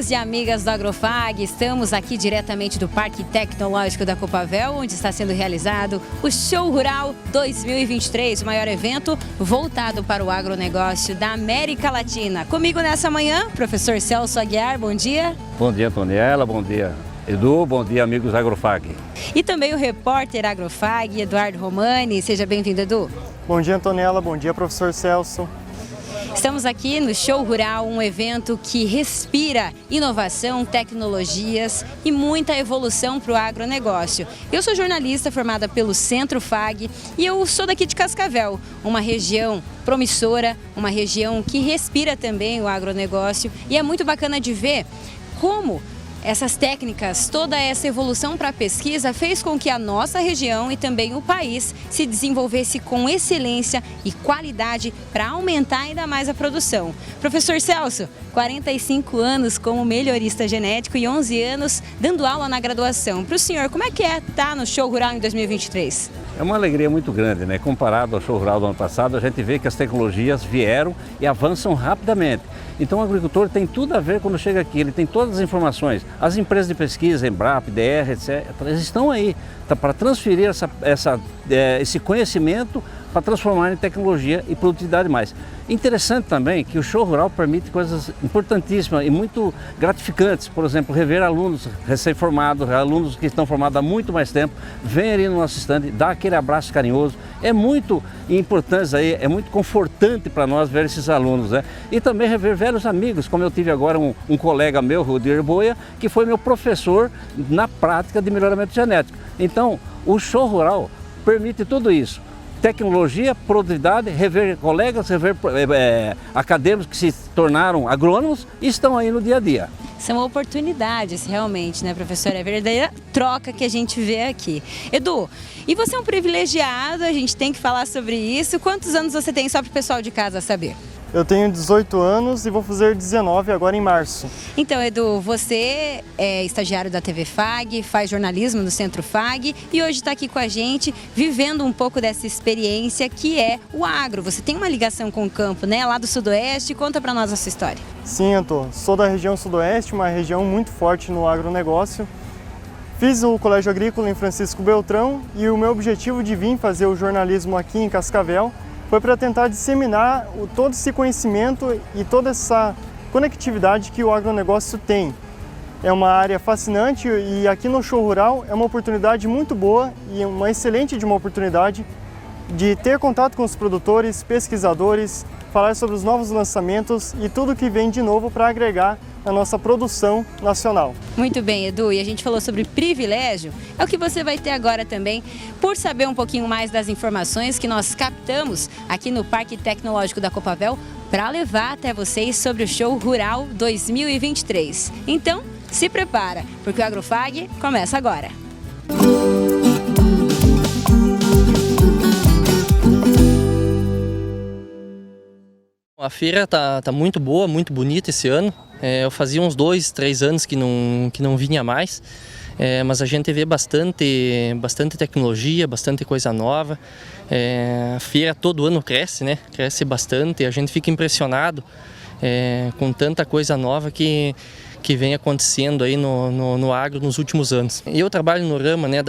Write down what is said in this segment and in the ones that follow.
Amigos e amigas do Agrofag, estamos aqui diretamente do Parque Tecnológico da Copavel, onde está sendo realizado o Show Rural 2023, o maior evento voltado para o agronegócio da América Latina. Comigo nessa manhã, professor Celso Aguiar, bom dia. Bom dia, Antoniela, bom dia, Edu, bom dia, amigos Agrofag. E também o repórter Agrofag, Eduardo Romani, seja bem-vindo, Edu. Bom dia, Antoniela, bom dia, professor Celso. Estamos aqui no Show Rural, um evento que respira inovação, tecnologias e muita evolução para o agronegócio. Eu sou jornalista formada pelo Centro Fag e eu sou daqui de Cascavel, uma região promissora, uma região que respira também o agronegócio, e é muito bacana de ver como essas técnicas, toda essa evolução para a pesquisa fez com que a nossa região e também o país se desenvolvesse com excelência e qualidade para aumentar ainda mais a produção. Professor Celso, 45 anos como melhorista genético e 11 anos dando aula na graduação. Para o senhor, como é que estar no Show Rural em 2023? É uma alegria muito grande, né? Comparado ao Show Rural do ano passado, a gente vê que as tecnologias vieram e avançam rapidamente. Então o agricultor tem tudo a ver quando chega aqui, ele tem todas as informações. As empresas de pesquisa, Embrapa, DR, etc., eles estão aí para transferir esse conhecimento para transformar em tecnologia e produtividade mais. Interessante também que o Show Rural permite coisas importantíssimas e muito gratificantes. Por exemplo, rever alunos recém-formados, alunos que estão formados há muito mais tempo, vêm ali no nosso stand, dá aquele abraço carinhoso. É muito importante aí, é muito confortante para nós ver esses alunos, né? E também rever velhos amigos, como eu tive agora um colega meu, Rodir Boia, que foi meu professor na prática de melhoramento genético. Então, o Show Rural permite tudo isso. Tecnologia, produtividade, rever colegas, rever acadêmicos que se tornaram agrônomos e estão aí no dia a dia. São oportunidades realmente, né, professor? É a verdadeira troca que a gente vê aqui. Edu, e você é um privilegiado, a gente tem que falar sobre isso. Quantos anos você tem, só para o pessoal de casa saber? Eu tenho 18 anos e vou fazer 19 agora em março. Então, Edu, você é estagiário da TV Fag, faz jornalismo no Centro Fag e hoje está aqui com a gente, vivendo um pouco dessa experiência que é o agro. Você tem uma ligação com o campo, né? Lá do Sudoeste. Conta para nós a sua história. Sim, Antô. Sou da região Sudoeste, uma região muito forte no agronegócio. Fiz o Colégio Agrícola em Francisco Beltrão e o meu objetivo de vir fazer o jornalismo aqui em Cascavel foi para tentar disseminar todo esse conhecimento e toda essa conectividade que o agronegócio tem. É uma área fascinante e aqui no Show Rural é uma oportunidade muito boa e uma excelente oportunidade de ter contato com os produtores, pesquisadores, falar sobre os novos lançamentos e tudo que vem de novo para agregar a nossa produção nacional. Muito bem, Edu, e a gente falou sobre privilégio, é o que você vai ter agora também, por saber um pouquinho mais das informações que nós captamos aqui no Parque Tecnológico da Copavel para levar até vocês sobre o Show Rural 2023. Então, se prepara, porque o Agrofag começa agora. A feira tá muito boa, muito bonita esse ano. Eu fazia uns 2, 3 anos que não vinha mais, mas a gente vê bastante tecnologia, bastante coisa nova. A feira todo ano cresce, né? Cresce bastante, a gente fica impressionado com tanta coisa nova que vem acontecendo aí no agro nos últimos anos. Eu trabalho no ramo, né,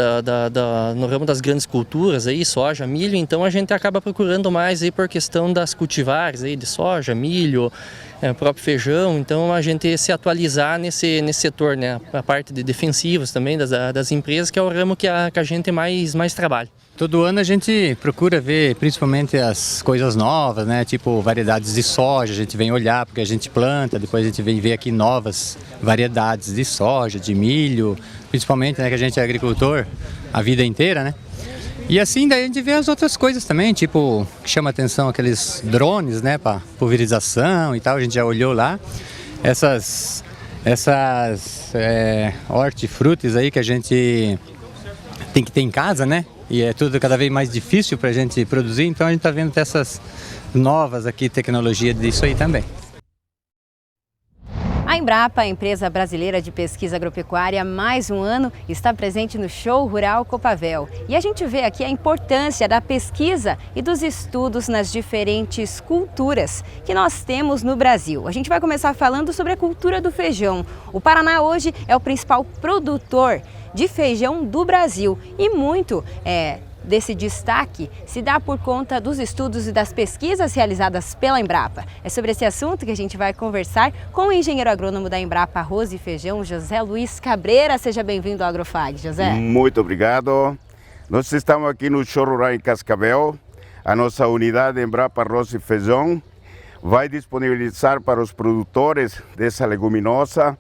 no ramo das grandes culturas, aí, soja, milho, então a gente acaba procurando mais aí por questão das cultivares aí, de soja, milho, próprio feijão, então a gente se atualizar nesse setor, né, a parte de defensivos também das empresas, que é o ramo que a gente mais trabalha. Todo ano a gente procura ver principalmente as coisas novas, né? Tipo variedades de soja, a gente vem olhar porque a gente planta, depois a gente vem ver aqui novas variedades de soja, de milho, principalmente, né, que a gente é agricultor a vida inteira, né? E assim daí a gente vê as outras coisas também, tipo, que chama atenção aqueles drones, né, para pulverização e tal, a gente já olhou lá. Essas hortifrutis aí que a gente tem que ter em casa, né? E é tudo cada vez mais difícil para a gente produzir, então a gente está vendo essas novas aqui tecnologias disso aí também. A Embrapa, a empresa brasileira de pesquisa agropecuária, há mais um ano está presente no Show Rural Copavel. E a gente vê aqui a importância da pesquisa e dos estudos nas diferentes culturas que nós temos no Brasil. A gente vai começar falando sobre a cultura do feijão. O Paraná hoje é o principal produtor de feijão do Brasil e muito desse destaque se dá por conta dos estudos e das pesquisas realizadas pela Embrapa. É sobre esse assunto que a gente vai conversar com o engenheiro agrônomo da Embrapa Arroz e Feijão, José Luiz Cabreira. Seja bem-vindo ao Agrofag, José. Muito obrigado. Nós estamos aqui no Show Rural em Cascavel. A nossa unidade Embrapa Arroz e Feijão vai disponibilizar para os produtores dessa leguminosa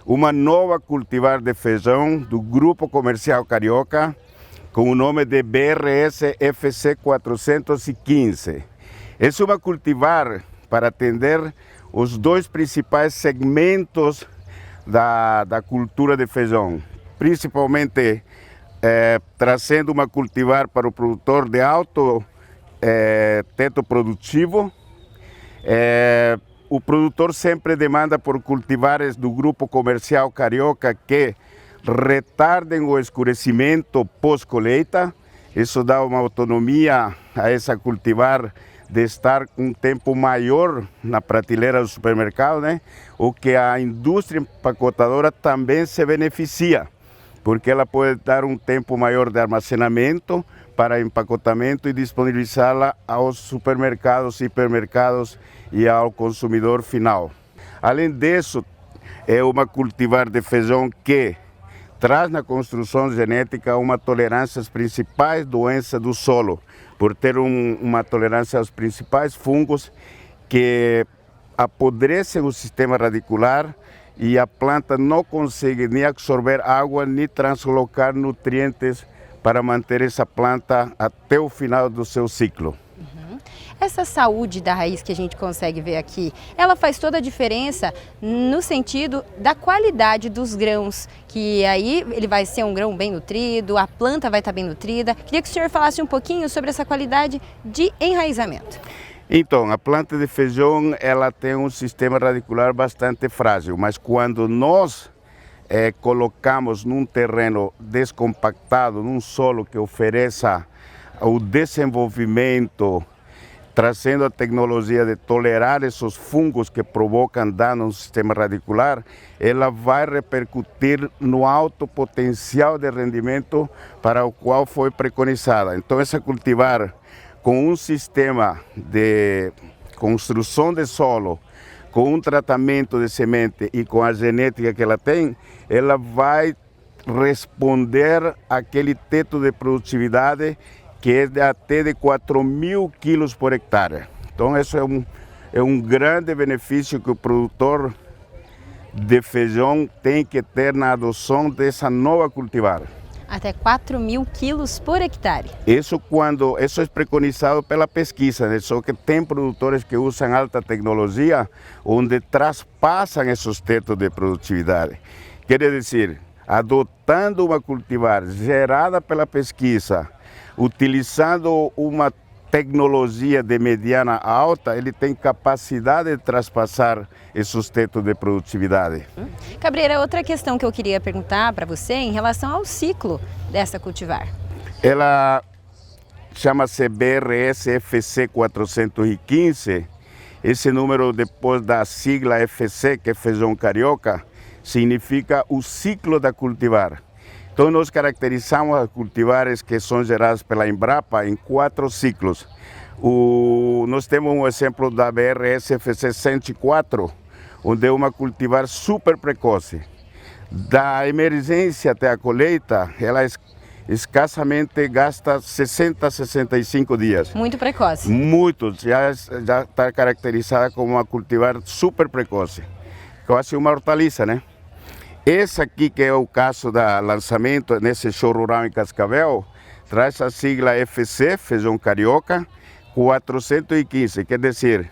uma nova cultivar de feijão do Grupo Comercial Carioca, com o nome de BRS FC 415. É uma cultivar para atender os dois principais segmentos da cultura de feijão, principalmente trazendo uma cultivar para o produtor de alto teto produtivo. O produtor sempre demanda por cultivares do Grupo Comercial Carioca que retardem o escurecimento pós-colheita. Isso dá uma autonomia a essa cultivar de estar com um tempo maior na prateleira do supermercado, né? O que a indústria empacotadora também se beneficia, porque ela pode dar um tempo maior de armazenamento para empacotamento e disponibilizá-la aos supermercados, hipermercados e ao consumidor final. Além disso, é uma cultivar de feijão que traz na construção genética uma tolerância às principais doenças do solo, por ter uma tolerância aos principais fungos que apodrecem o sistema radicular e a planta não consegue nem absorver água, nem translocar nutrientes para manter essa planta até o final do seu ciclo. Essa saúde da raiz que a gente consegue ver aqui, ela faz toda a diferença no sentido da qualidade dos grãos, que aí ele vai ser um grão bem nutrido, a planta vai estar bem nutrida. Queria que o senhor falasse um pouquinho sobre essa qualidade de enraizamento. Então, a planta de feijão, ela tem um sistema radicular bastante frágil, mas quando nós colocamos num terreno descompactado, num solo que ofereça o desenvolvimento, trazendo a tecnologia de tolerar esses fungos que provocam dano no sistema radicular, ela vai repercutir no alto potencial de rendimento para o qual foi preconizada. Então, essa cultivar com um sistema de construção de solo, com um tratamento de semente e com a genética que ela tem, ela vai responder àquele teto de produtividade que é de até de 4.000 quilos por hectare. Então, isso é um grande benefício que o produtor de feijão tem que ter na adoção dessa nova cultivar. Até 4.000 quilos por hectare. Isso é preconizado pela pesquisa, né? Só que tem produtores que usam alta tecnologia, onde traspassam esses tetos de produtividade. Quer dizer, adotando uma cultivar gerada pela pesquisa, utilizando uma tecnologia de mediana a alta, ele tem capacidade de traspassar esses tetos de produtividade. Cabreira, outra questão que eu queria perguntar para você em relação ao ciclo dessa cultivar. Ela chama-se BRS FC 415. Esse número, depois da sigla FC, que é feijão carioca, significa o ciclo da cultivar. Então, nós caracterizamos as cultivares que são geradas pela Embrapa em 4 ciclos. Nós temos um exemplo da BRS FC 104, onde é uma cultivar super precoce. Da emergência até a colheita, ela escassamente gasta 60 a 65 dias. Muito precoce. Muito, já está caracterizada como uma cultivar super precoce. Quase uma hortaliça, né? Esse aqui, que é o caso do lançamento nesse show rural em Cascavel, traz a sigla FC, feijão carioca, 415, quer dizer,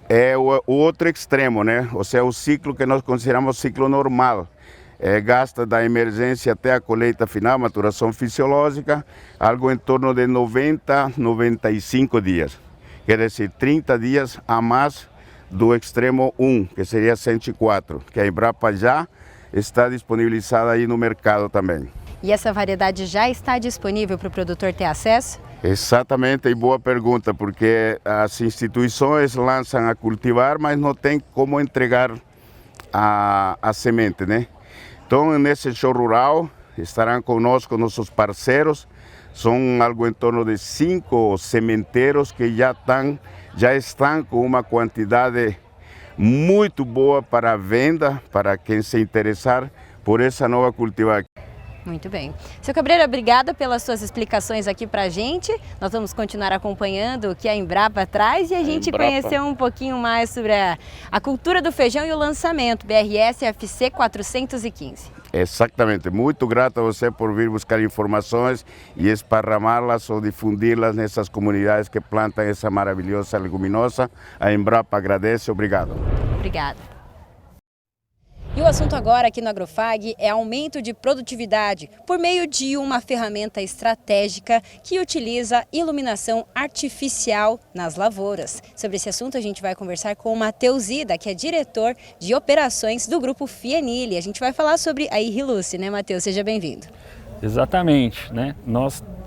é o outro extremo, né? Ou seja, o ciclo que nós consideramos ciclo normal. Gasta da emergência até a colheita final, maturação fisiológica, algo em torno de 90, 95 dias. Quer dizer, 30 dias a mais do extremo 1, que seria 104, que a Embrapa já está disponibilizada aí no mercado também. E essa variedade já está disponível para o produtor ter acesso? Exatamente, e boa pergunta, porque as instituições lançam a cultivar, mas não tem como entregar a semente, né? Então, nesse show rural, estarão conosco nossos parceiros, são algo em torno de 5 sementeiros que já estão com uma quantidade muito boa para a venda, para quem se interessar por essa nova cultivar. Muito bem. Seu Cabreira, obrigada pelas suas explicações aqui para a gente. Nós vamos continuar acompanhando o que a Embrapa traz e a gente conhecer um pouquinho mais sobre a cultura do feijão e o lançamento BRS FC 415. Exatamente. Muito grato a você por vir buscar informações e esparramá-las ou difundi-las nessas comunidades que plantam essa maravilhosa leguminosa. A Embrapa agradece. Obrigado. Obrigada. E o assunto agora aqui no Agrofag é aumento de produtividade por meio de uma ferramenta estratégica que utiliza iluminação artificial nas lavouras. Sobre esse assunto a gente vai conversar com o Matheus Ida, que é diretor de operações do Grupo Fienile. A gente vai falar sobre a Irriluce, né, Matheus? Seja bem-vindo. Exatamente, né?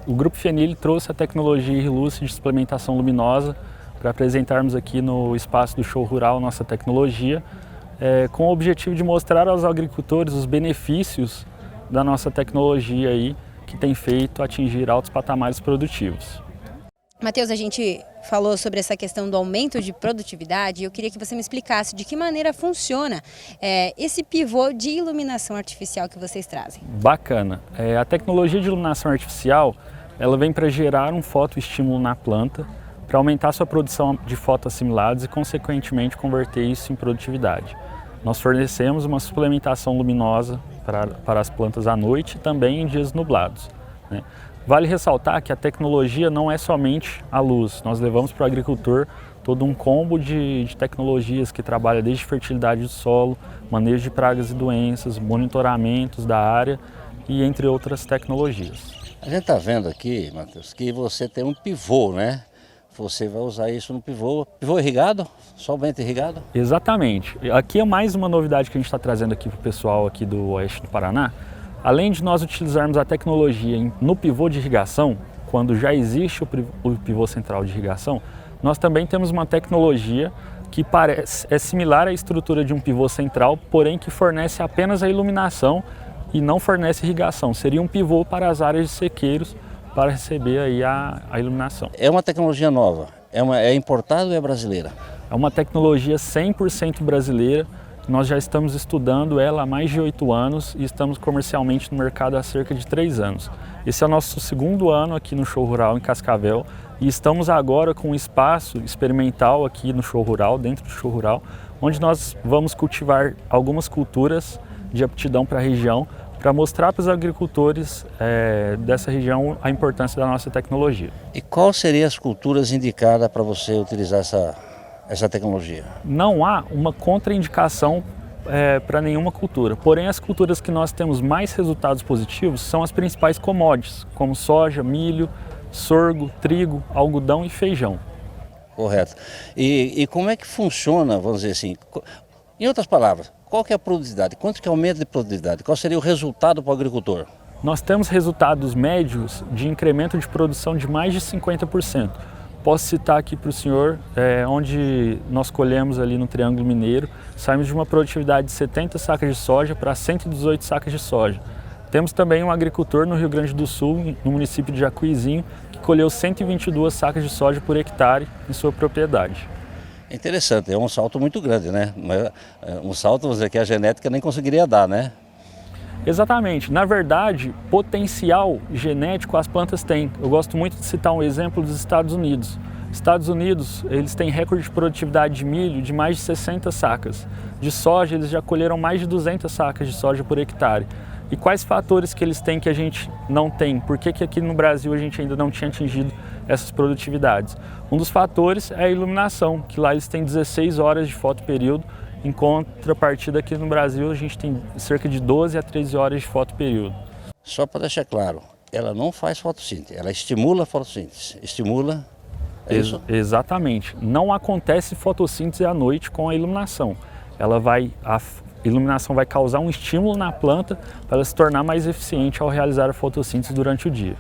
O Grupo Fienile trouxe a tecnologia Irriluce de suplementação luminosa para apresentarmos aqui no espaço do Show Rural nossa tecnologia, com o objetivo de mostrar aos agricultores os benefícios da nossa tecnologia aí, que tem feito atingir altos patamares produtivos. Matheus, a gente falou sobre essa questão do aumento de produtividade e eu queria que você me explicasse de que maneira funciona esse pivô de iluminação artificial que vocês trazem. Bacana. A tecnologia de iluminação artificial, ela vem para gerar um fotoestímulo na planta, para aumentar sua produção de fotoassimilados e, consequentemente, converter isso em produtividade. Nós fornecemos uma suplementação luminosa para as plantas à noite e também em dias nublados, né? Vale ressaltar que a tecnologia não é somente a luz. Nós levamos para o agricultor todo um combo de tecnologias que trabalha desde fertilidade do solo, manejo de pragas e doenças, monitoramentos da área e entre outras tecnologias. A gente está vendo aqui, Matheus, que você tem um pivô, né? Você vai usar isso no pivô irrigado? Somente irrigado? Exatamente. Aqui é mais uma novidade que a gente está trazendo aqui para o pessoal aqui do Oeste do Paraná. Além de nós utilizarmos a tecnologia no pivô de irrigação, quando já existe o pivô central de irrigação, nós também temos uma tecnologia que é similar à estrutura de um pivô central, porém que fornece apenas a iluminação e não fornece irrigação. Seria um pivô para as áreas de sequeiros, para receber aí a iluminação. É uma tecnologia nova? É importada ou é brasileira? É uma tecnologia 100% brasileira. Nós já estamos estudando ela há mais de 8 anos e estamos comercialmente no mercado há cerca de 3 anos. Esse é o nosso segundo ano aqui no Show Rural em Cascavel e estamos agora com um espaço experimental aqui no Show Rural, dentro do Show Rural, onde nós vamos cultivar algumas culturas de aptidão para a região, para mostrar para os agricultores dessa região a importância da nossa tecnologia. E quais seriam as culturas indicadas para você utilizar essa tecnologia? Não há uma contraindicação para nenhuma cultura, porém as culturas que nós temos mais resultados positivos são as principais commodities, como soja, milho, sorgo, trigo, algodão e feijão. Correto. E como é que funciona, vamos dizer assim, em outras palavras, qual que é a produtividade? Quanto que aumenta de produtividade? Qual seria o resultado para o agricultor? Nós temos resultados médios de incremento de produção de mais de 50%. Posso citar aqui para o senhor, onde nós colhemos ali no Triângulo Mineiro, saímos de uma produtividade de 70 sacas de soja para 118 sacas de soja. Temos também um agricultor no Rio Grande do Sul, no município de Jacuizinho, que colheu 122 sacas de soja por hectare em sua propriedade. Interessante, é um salto muito grande, né? Um salto, vamos dizer, que a genética nem conseguiria dar, né? Exatamente. Na verdade, potencial genético as plantas têm. Eu gosto muito de citar um exemplo dos Estados Unidos. Estados Unidos, eles têm recorde de produtividade de milho de mais de 60 sacas. De soja, eles já colheram mais de 200 sacas de soja por hectare. E quais fatores que eles têm que a gente não tem? Por que aqui no Brasil a gente ainda não tinha atingido essas produtividades? Um dos fatores é a iluminação, que lá eles têm 16 horas de fotoperíodo, em contrapartida aqui no Brasil a gente tem cerca de 12 a 13 horas de fotoperíodo. Só para deixar claro, ela não faz fotossíntese, ela estimula a fotossíntese, estimula é isso? Exatamente. Não acontece fotossíntese à noite com a iluminação. A iluminação vai causar um estímulo na planta para ela se tornar mais eficiente ao realizar a fotossíntese durante o dia.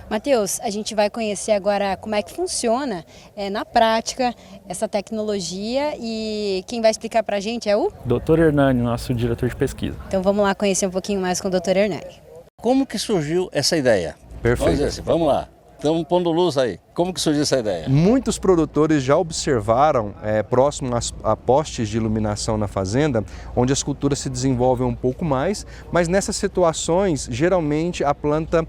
Matheus, a gente vai conhecer agora como é que funciona na prática essa tecnologia e quem vai explicar para a gente é o Dr. Hernani, nosso diretor de pesquisa. Então vamos lá conhecer um pouquinho mais com o Dr. Hernani. Como que surgiu essa ideia? Perfeito. Vamos dizer assim, vamos lá. Estamos pondo luz aí. Como que surgiu essa ideia? Muitos produtores já observaram, próximo a postes de iluminação na fazenda, onde as culturas se desenvolvem um pouco mais, mas nessas situações, geralmente a planta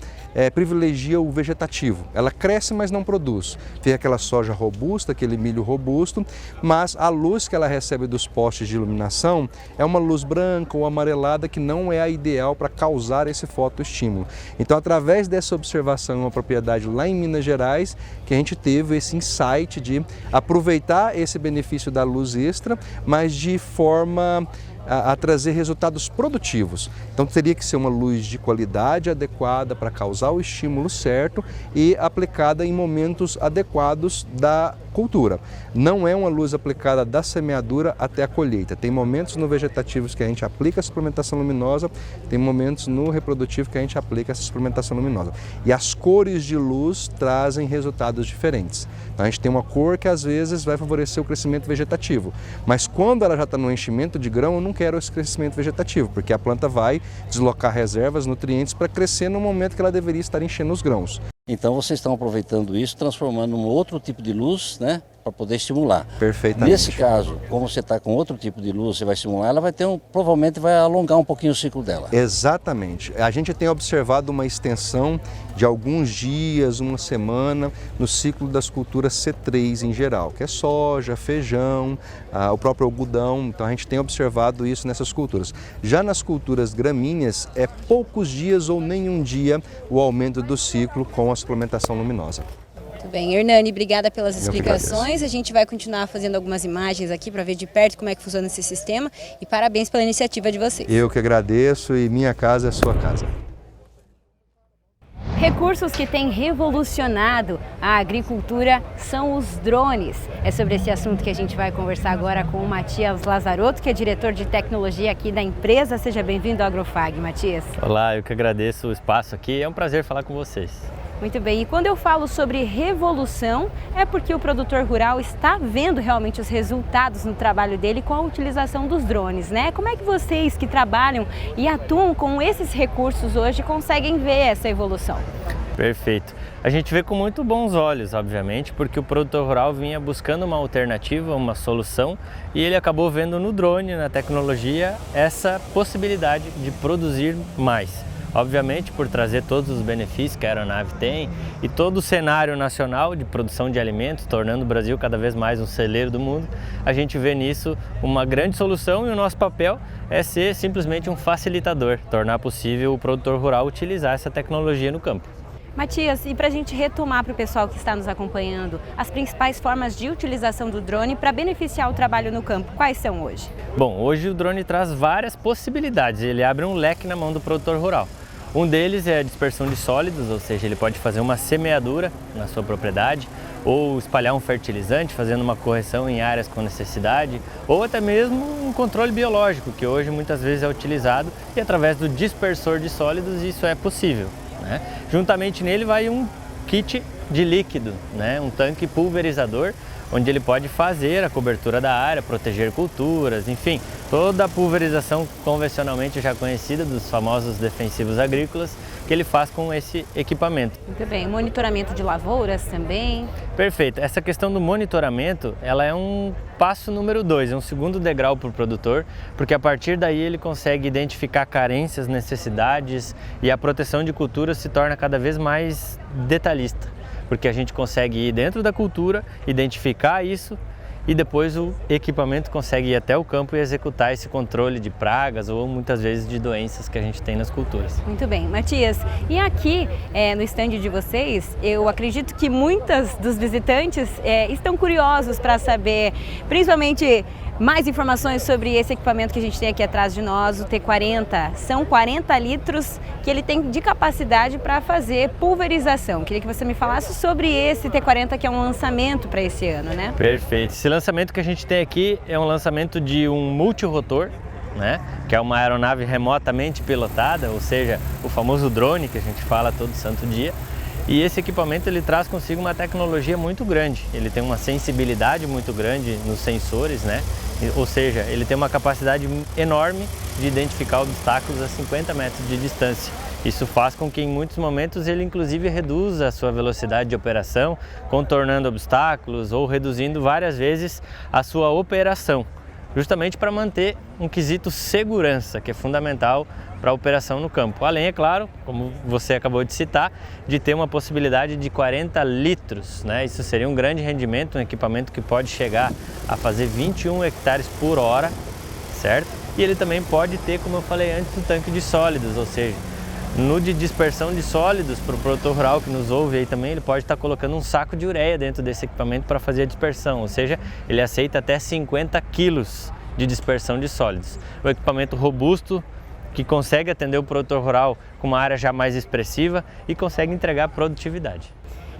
privilegia o vegetativo. Ela cresce, mas não produz. Fica aquela soja robusta, aquele milho robusto, mas a luz que ela recebe dos postes de iluminação é uma luz branca ou amarelada que não é a ideal para causar esse fotoestímulo. Então, através dessa observação em uma propriedade lá em Minas Gerais, que a gente teve esse insight de aproveitar esse benefício da luz extra, mas de forma a trazer resultados produtivos. Então teria que ser uma luz de qualidade adequada para causar o estímulo certo e aplicada em momentos adequados da cultura. Não é uma luz aplicada da semeadura até a colheita. Tem momentos no vegetativos que a gente aplica a suplementação luminosa, tem momentos no reprodutivo que a gente aplica essa suplementação luminosa. E as cores de luz trazem resultados diferentes. Então, a gente tem uma cor que às vezes vai favorecer o crescimento vegetativo, mas quando ela já está no enchimento de grão, eu não quero esse crescimento vegetativo, porque a planta vai deslocar reservas, nutrientes para crescer no momento que ela deveria estar enchendo os grãos. Então vocês estão aproveitando isso, transformando em outro tipo de luz, né, para poder estimular. Perfeitamente. Nesse caso, como você está com outro tipo de luz, você vai estimular, ela vai ter provavelmente vai alongar um pouquinho o ciclo dela. Exatamente. A gente tem observado uma extensão de alguns dias, uma semana, no ciclo das culturas C3 em geral, que é soja, feijão, o próprio algodão. Então a gente tem observado isso nessas culturas. Já nas culturas gramíneas, é poucos dias ou nenhum dia o aumento do ciclo com a suplementação luminosa. Muito bem, Hernani, obrigada pelas explicações. A gente vai continuar fazendo algumas imagens aqui para ver de perto como é que funciona esse sistema e parabéns pela iniciativa de vocês. Eu que agradeço e minha casa é sua casa. Recursos que têm revolucionado a agricultura são os drones. É sobre esse assunto que a gente vai conversar agora com o Matias Lazarotto, que é diretor de tecnologia aqui da empresa. Seja bem-vindo ao Agrofag, Matias. Olá, eu que agradeço o espaço aqui. É um prazer falar com vocês. Muito bem, e quando eu falo sobre revolução, é porque o produtor rural está vendo realmente os resultados no trabalho dele com a utilização dos drones, né? Como é que vocês que trabalham e atuam com esses recursos hoje conseguem ver essa evolução? Perfeito. A gente vê com muito bons olhos, obviamente, porque o produtor rural vinha buscando uma alternativa, uma solução, e ele acabou vendo no drone, na tecnologia, essa possibilidade de produzir mais. Obviamente, por trazer todos os benefícios que a aeronave tem e todo o cenário nacional de produção de alimentos, tornando o Brasil cada vez mais um celeiro do mundo, a gente vê nisso uma grande solução e o nosso papel é ser simplesmente um facilitador, tornar possível o produtor rural utilizar essa tecnologia no campo. Matias, e para a gente retomar para o pessoal que está nos acompanhando, as principais formas de utilização do drone para beneficiar o trabalho no campo, quais são hoje? Bom, hoje o drone traz várias possibilidades, ele abre um leque na mão do produtor rural. Um deles é a dispersão de sólidos, ou seja, ele pode fazer uma semeadura na sua propriedade, ou espalhar um fertilizante, fazendo uma correção em áreas com necessidade, ou até mesmo um controle biológico, que hoje muitas vezes é utilizado e através do dispersor de sólidos isso é possível, né? Juntamente nele vai um kit de líquido, né? Um tanque pulverizador, onde ele pode fazer a cobertura da área, proteger culturas, enfim, toda a pulverização convencionalmente já conhecida dos famosos defensivos agrícolas que ele faz com esse equipamento. Muito bem, monitoramento de lavouras também. Perfeito, essa questão do monitoramento, ela é um passo número 2, é um segundo degrau para o produtor, porque a partir daí ele consegue identificar carências, necessidades e a proteção de culturas se torna cada vez mais detalhista. Porque a gente consegue ir dentro da cultura, identificar isso e depois o equipamento consegue ir até o campo e executar esse controle de pragas ou muitas vezes de doenças que a gente tem nas culturas. Muito bem, Matias, e aqui no estande de vocês, eu acredito que muitos dos visitantes estão curiosos para saber, principalmente Mais informações sobre esse equipamento que a gente tem aqui atrás de nós, o T40. São 40 litros que ele tem de capacidade para fazer pulverização. Queria que você me falasse sobre esse T40, que é um lançamento para esse ano, né? Perfeito. Esse lançamento que a gente tem aqui é um lançamento de um multirotor, né? Que é uma aeronave remotamente pilotada, ou seja, o famoso drone que a gente fala todo santo dia. E esse equipamento ele traz consigo uma tecnologia muito grande, ele tem uma sensibilidade muito grande nos sensores, né? Ou seja, ele tem uma capacidade enorme de identificar obstáculos a 50 metros de distância. Isso faz com que em muitos momentos ele inclusive reduza a sua velocidade de operação, contornando obstáculos ou reduzindo várias vezes a sua operação, justamente para manter um quesito segurança, que é fundamental para a operação no campo. Além, é claro, como você acabou de citar, de ter uma possibilidade de 40 litros, né? Isso seria um grande rendimento, um equipamento que pode chegar a fazer 21 hectares por hora, certo? E ele também pode ter, como eu falei antes, um tanque de sólidos, ou seja, no de dispersão de sólidos, para o produtor rural que nos ouve aí também, ele pode estar colocando um saco de ureia dentro desse equipamento para fazer a dispersão, ou seja, ele aceita até 50 quilos de dispersão de sólidos. Um equipamento robusto, que consegue atender o produtor rural com uma área já mais expressiva e consegue entregar produtividade.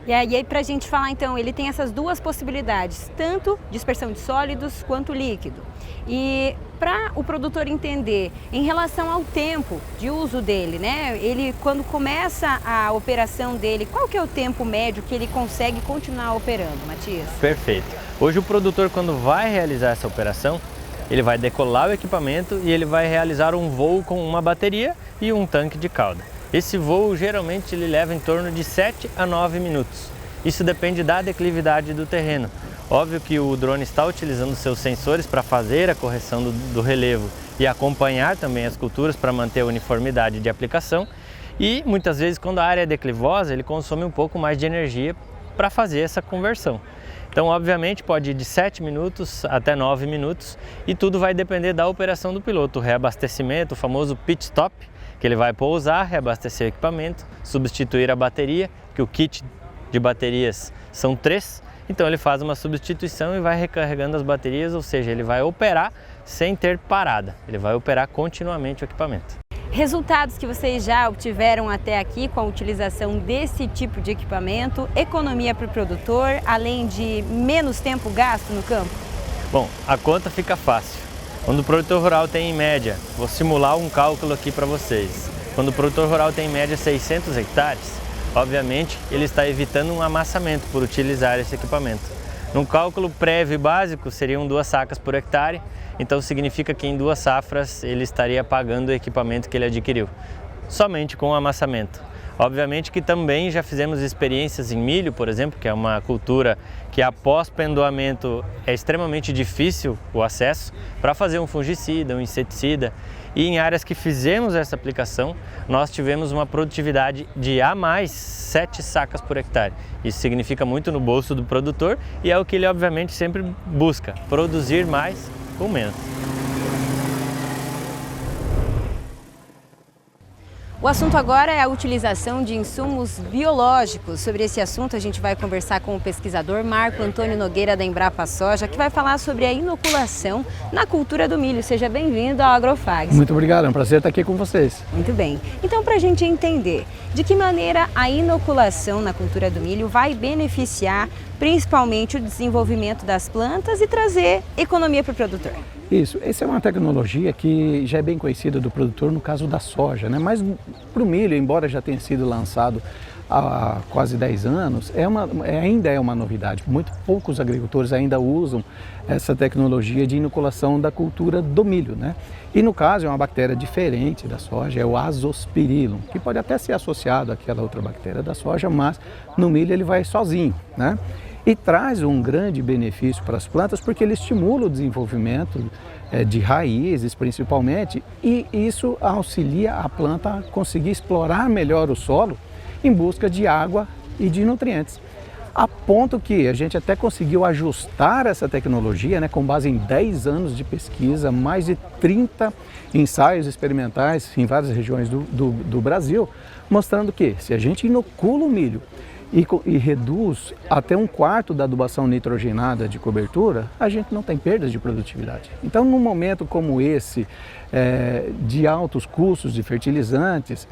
E aí para a gente falar então, ele tem essas duas possibilidades, tanto dispersão de sólidos quanto líquido. E para o produtor entender em relação ao tempo de uso dele, né? Ele quando começa a operação dele, qual que é o tempo médio que ele consegue continuar operando, Matias? Perfeito. Hoje o produtor quando vai realizar essa operação, ele vai decolar o equipamento e ele vai realizar um voo com uma bateria e um tanque de cauda. Esse voo geralmente ele leva em torno de 7 a 9 minutos. Isso depende da declividade do terreno. Óbvio que o drone está utilizando seus sensores para fazer a correção do relevo e acompanhar também as culturas para manter a uniformidade de aplicação. E muitas vezes quando a área é declivosa ele consome um pouco mais de energia para fazer essa conversão. Então, obviamente, pode ir de 7 minutos até 9 minutos e tudo vai depender da operação do piloto. O reabastecimento, o famoso pit stop, que ele vai pousar, reabastecer o equipamento, substituir a bateria, que o kit de baterias são 3, então ele faz uma substituição e vai recarregando as baterias, ou seja, ele vai operar sem ter parada, ele vai operar continuamente o equipamento. Resultados que vocês já obtiveram até aqui com a utilização desse tipo de equipamento, economia para o produtor, além de menos tempo gasto no campo? Bom, a conta fica fácil. Quando o produtor rural tem em média, vou simular um cálculo aqui para vocês. Quando o produtor rural tem em média 600 hectares, obviamente ele está evitando um amassamento por utilizar esse equipamento. Num cálculo prévio e básico seriam 2 sacas por hectare, então significa que em 2 safras ele estaria pagando o equipamento que ele adquiriu, somente com o amassamento. Obviamente que também já fizemos experiências em milho, por exemplo, que é uma cultura que após pendoamento é extremamente difícil o acesso, para fazer um fungicida, um inseticida. E em áreas que fizemos essa aplicação, nós tivemos uma produtividade de a mais 7 sacas por hectare. Isso significa muito no bolso do produtor e é o que ele obviamente sempre busca, produzir mais com menos. O assunto agora é a utilização de insumos biológicos. Sobre esse assunto a gente vai conversar com o pesquisador Marco Antônio Nogueira da Embrapa Soja, que vai falar sobre a inoculação na cultura do milho. Seja bem-vindo ao Agrofags. Muito obrigado, é um prazer estar aqui com vocês. Muito bem. Então, para a gente entender de que maneira a inoculação na cultura do milho vai beneficiar principalmente o desenvolvimento das plantas e trazer economia para o produtor. Isso, essa é uma tecnologia que já é bem conhecida do produtor no caso da soja, né? Mas para o milho, embora já tenha sido lançado há quase 10 anos, ainda é uma novidade. Muito poucos agricultores ainda usam essa tecnologia de inoculação da cultura do milho, né? E no caso é uma bactéria diferente da soja, é o Azospirillum, que pode até ser associado àquela outra bactéria da soja, mas no milho ele vai sozinho, né? E traz um grande benefício para as plantas porque ele estimula o desenvolvimento de raízes principalmente e isso auxilia a planta a conseguir explorar melhor o solo em busca de água e de nutrientes. A ponto que a gente até conseguiu ajustar essa tecnologia, né, com base em 10 anos de pesquisa, mais de 30 ensaios experimentais em várias regiões do Brasil, mostrando que se a gente inocula o milho e reduz até 1/4 da adubação nitrogenada de cobertura, a gente não tem perdas de produtividade. Então, num momento como esse, de altos custos de fertilizantes,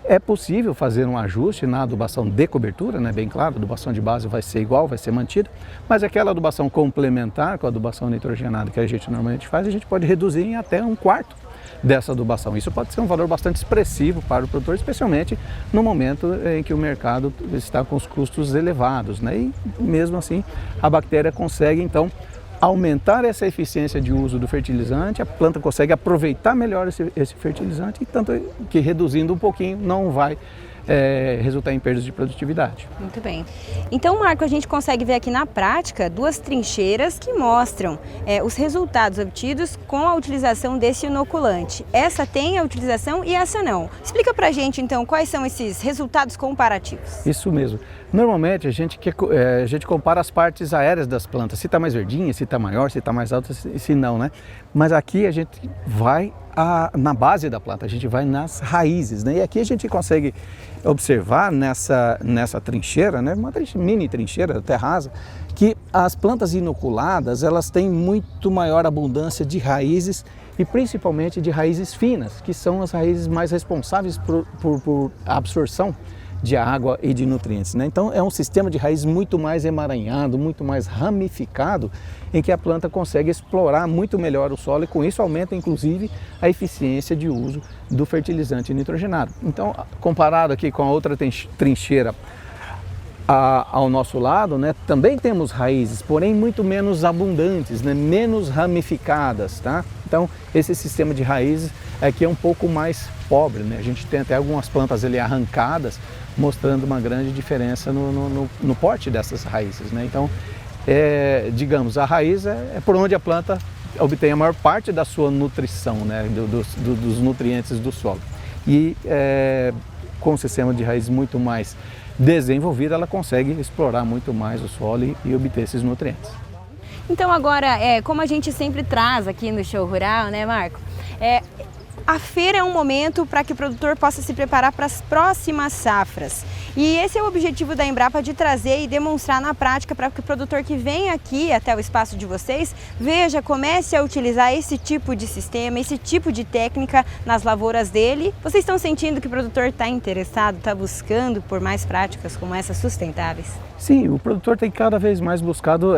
é possível fazer um ajuste na adubação de cobertura, né? Bem claro, a adubação de base vai ser igual, vai ser mantida, mas aquela adubação complementar com a adubação nitrogenada que a gente normalmente faz, a gente pode reduzir em até 1/4 dessa adubação. Isso pode ser um valor bastante expressivo para o produtor, especialmente no momento em que o mercado está com os custos elevados, né? E mesmo assim, a bactéria consegue, então, aumentar essa eficiência de uso do fertilizante, a planta consegue aproveitar melhor esse fertilizante, e tanto que reduzindo um pouquinho não vai resultar em perdas de produtividade. Muito bem. Então, Marco, a gente consegue ver aqui na prática 2 trincheiras que mostram os resultados obtidos com a utilização desse inoculante. Essa tem a utilização e essa não. Explica pra gente, então, quais são esses resultados comparativos. Isso mesmo. Normalmente a gente compara as partes aéreas das plantas, se está mais verdinha, se está maior, se está mais alta, se não, né? Mas aqui a gente vai na base da planta, a gente vai nas raízes, né? E aqui a gente consegue observar nessa trincheira, né? Uma mini trincheira, até rasa, que as plantas inoculadas, elas têm muito maior abundância de raízes e principalmente de raízes finas, que são as raízes mais responsáveis por absorção de água e de nutrientes, né? Então é um sistema de raiz muito mais emaranhado, muito mais ramificado, em que a planta consegue explorar muito melhor o solo e com isso aumenta inclusive a eficiência de uso do fertilizante nitrogenado. Então, comparado aqui com a outra trincheira ao nosso lado, né, também temos raízes, porém muito menos abundantes, né, menos ramificadas, tá? Então esse sistema de raízes aqui é um pouco mais pobre, né? A gente tem até algumas plantas ali arrancadas, mostrando uma grande diferença no porte dessas raízes, né? Então, digamos, a raiz é por onde a planta obtém a maior parte da sua nutrição, né? Dos nutrientes do solo. E com um sistema de raiz muito mais desenvolvido, ela consegue explorar muito mais o solo e obter esses nutrientes. Então agora, como a gente sempre traz aqui no Show Rural, né, Marco? A feira é um momento para que o produtor possa se preparar para as próximas safras. E esse é o objetivo da Embrapa, de trazer e demonstrar na prática para que o produtor que vem aqui até o espaço de vocês veja, comece a utilizar esse tipo de sistema, esse tipo de técnica nas lavouras dele. Vocês estão sentindo que o produtor está interessado, está buscando por mais práticas como essas sustentáveis? Sim, o produtor tem cada vez mais buscado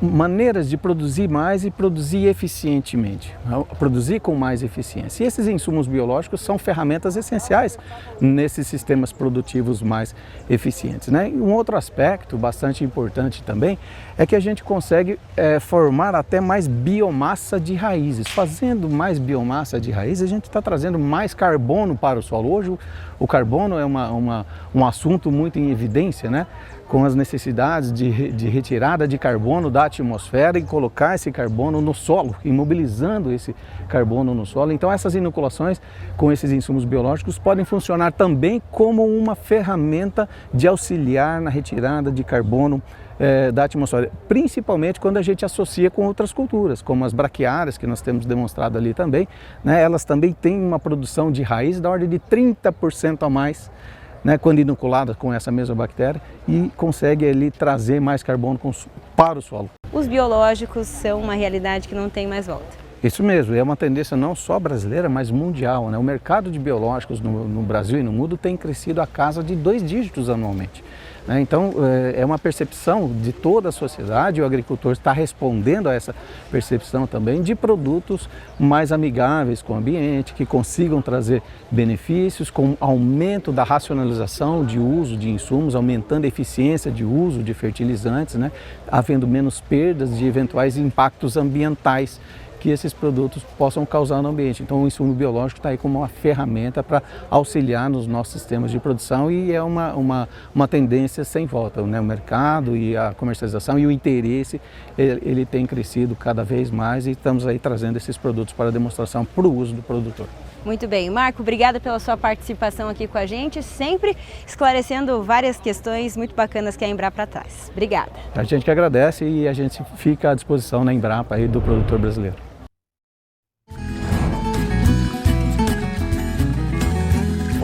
maneiras de produzir mais e produzir eficientemente, produzir com mais eficiência. E esses insumos biológicos são ferramentas essenciais nesses sistemas produtivos mais eficientes, né? E um outro aspecto bastante importante também é que a gente consegue formar até mais biomassa de raízes. Fazendo mais biomassa de raízes, a gente está trazendo mais carbono para o solo. Hoje o carbono é um assunto muito em evidência, né? Com as necessidades de retirada de carbono da atmosfera e colocar esse carbono no solo, imobilizando esse carbono no solo. Então essas inoculações com esses insumos biológicos podem funcionar também como uma ferramenta de auxiliar na retirada de carbono da atmosfera, principalmente quando a gente associa com outras culturas, como as braquiárias, que nós temos demonstrado ali também, né? Elas também têm uma produção de raiz da ordem de 30% a mais, né, quando inoculada com essa mesma bactéria, e consegue ali trazer mais carbono para o solo. Os biológicos são uma realidade que não tem mais volta. Isso mesmo, é uma tendência não só brasileira, mas mundial, né? O mercado de biológicos no Brasil e no mundo tem crescido a casa de 2 dígitos anualmente. Então, é uma percepção de toda a sociedade, o agricultor está respondendo a essa percepção também de produtos mais amigáveis com o ambiente, que consigam trazer benefícios, com aumento da racionalização de uso de insumos, aumentando a eficiência de uso de fertilizantes, né? Havendo menos perdas de eventuais impactos ambientais que esses produtos possam causar no ambiente. Então o insumo biológico está aí como uma ferramenta para auxiliar nos nossos sistemas de produção, e é uma tendência sem volta, né? O mercado e a comercialização e o interesse, ele tem crescido cada vez mais, e estamos aí trazendo esses produtos para demonstração para o uso do produtor. Muito bem. Marco, obrigada pela sua participação aqui com a gente, sempre esclarecendo várias questões muito bacanas que a Embrapa traz. Obrigada. A gente que agradece, e a gente fica à disposição na Embrapa aí do produtor brasileiro.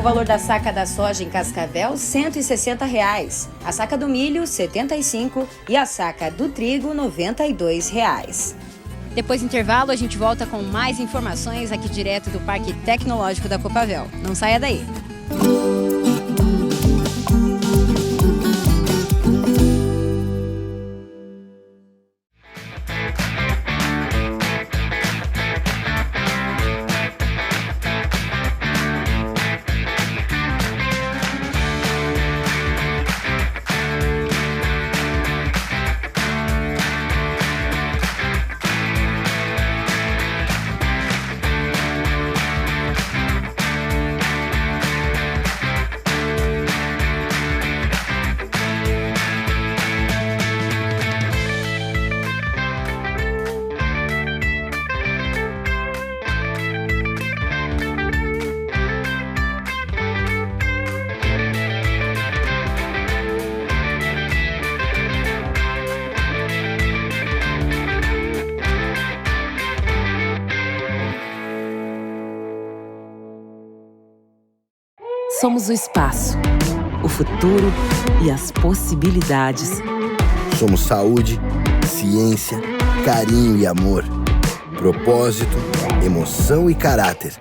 O valor da saca da soja em Cascavel, R$ 160. A saca do milho, R$ 75 e a saca do trigo, R$ 92. Depois do intervalo, a gente volta com mais informações aqui direto do Parque Tecnológico da Copavel. Não saia daí. Somos o espaço, o futuro e as possibilidades. Somos saúde, ciência, carinho e amor. Propósito, emoção e caráter.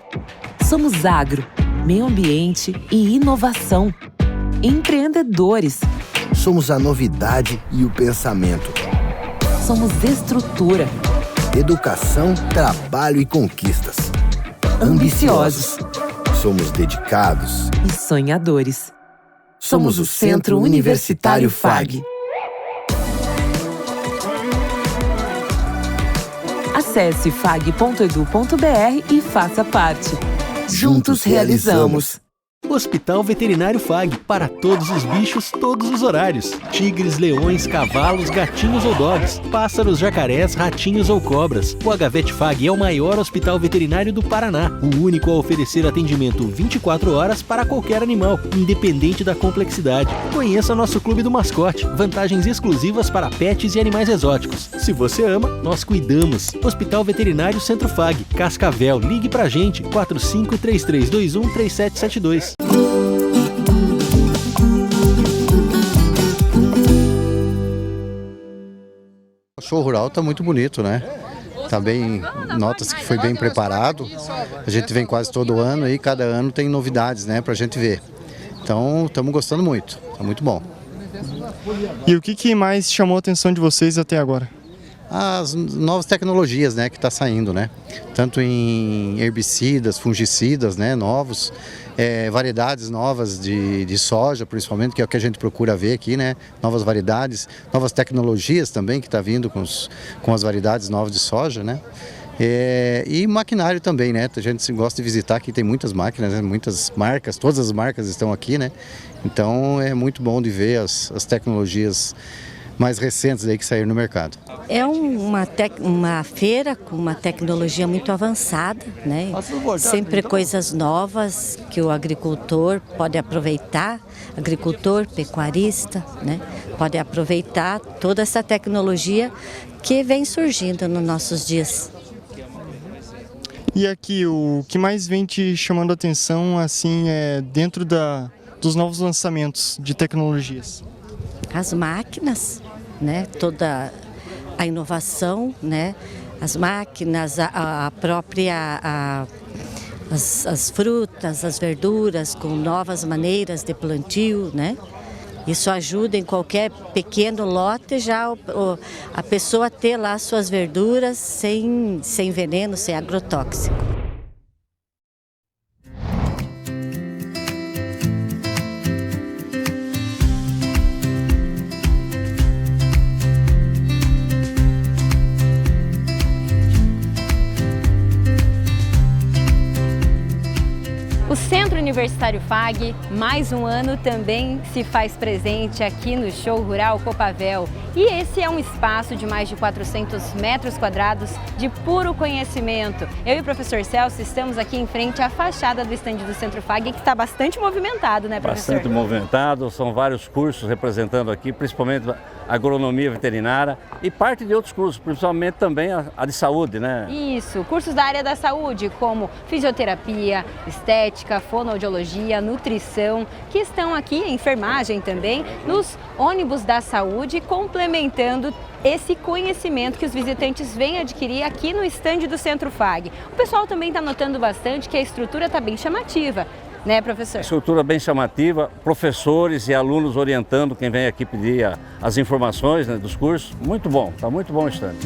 Somos agro, meio ambiente e inovação. Empreendedores. Somos a novidade e o pensamento. Somos estrutura. Educação, trabalho e conquistas. Ambiciosos. Somos dedicados e sonhadores. Somos o Centro Universitário FAG. Acesse fag.edu.br e faça parte. Juntos realizamos. Hospital Veterinário FAG, para todos os bichos, todos os horários. Tigres, leões, cavalos, gatinhos ou dogs, pássaros, jacarés, ratinhos ou cobras. O HVet FAG é o maior hospital veterinário do Paraná, o único a oferecer atendimento 24 horas para qualquer animal, independente da complexidade. Conheça nosso Clube do Mascote, vantagens exclusivas para pets e animais exóticos. Se você ama, nós cuidamos. Hospital Veterinário Centro FAG, Cascavel, ligue pra gente, 45-3321-3772. O show rural está muito bonito, né? Tá bem, nota-se que foi bem preparado. A gente vem quase todo ano e cada ano tem novidades, né, pra gente ver. Então, estamos gostando muito, tá muito bom. E o que mais chamou a atenção de vocês até agora? As novas tecnologias, né, que está saindo, né? Tanto em herbicidas, fungicidas, né, novos, variedades novas de soja, principalmente, que é o que a gente procura ver aqui, né? Novas variedades, novas tecnologias também que está vindo com as variedades novas de soja, né? E maquinário também, né? A gente gosta de visitar, aqui tem muitas máquinas, né? Muitas marcas, todas as marcas estão aqui, né? Então é muito bom de ver as tecnologias mais recentes aí que saíram no mercado. É uma feira com uma tecnologia muito avançada, né? Sempre coisas novas que o agricultor pode aproveitar, agricultor, pecuarista, né? Pode aproveitar toda essa tecnologia que vem surgindo nos nossos dias. E aqui, o que mais vem te chamando a atenção, assim, dentro dos novos lançamentos de tecnologias? As máquinas, né? Toda a inovação, né? As máquinas, a própria as frutas, as verduras com novas maneiras de plantio, né? Isso ajuda em qualquer pequeno lote já a pessoa ter lá suas verduras sem veneno, sem agrotóxico. O Centro Universitário FAG, mais um ano, também se faz presente aqui no Show Rural Copavel. E esse é um espaço de mais de 400 metros quadrados de puro conhecimento. Eu e o professor Celso estamos aqui em frente à fachada do estande do Centro FAG, que está bastante movimentado, né, professor? Bastante movimentado, são vários cursos representando aqui, principalmente agronomia veterinária e parte de outros cursos, principalmente também a de saúde, né? Isso, cursos da área da saúde, como fisioterapia, estética, fonoaudiologia, nutrição, que estão aqui, enfermagem também, nos ônibus da saúde, complementando esse conhecimento que os visitantes vêm adquirir aqui no estande do Centro FAG. O pessoal também está notando bastante que a estrutura está bem chamativa, né, professor? Estrutura bem chamativa, professores e alunos orientando quem vem aqui pedir as informações, né, dos cursos. Muito bom, está muito bom o estande.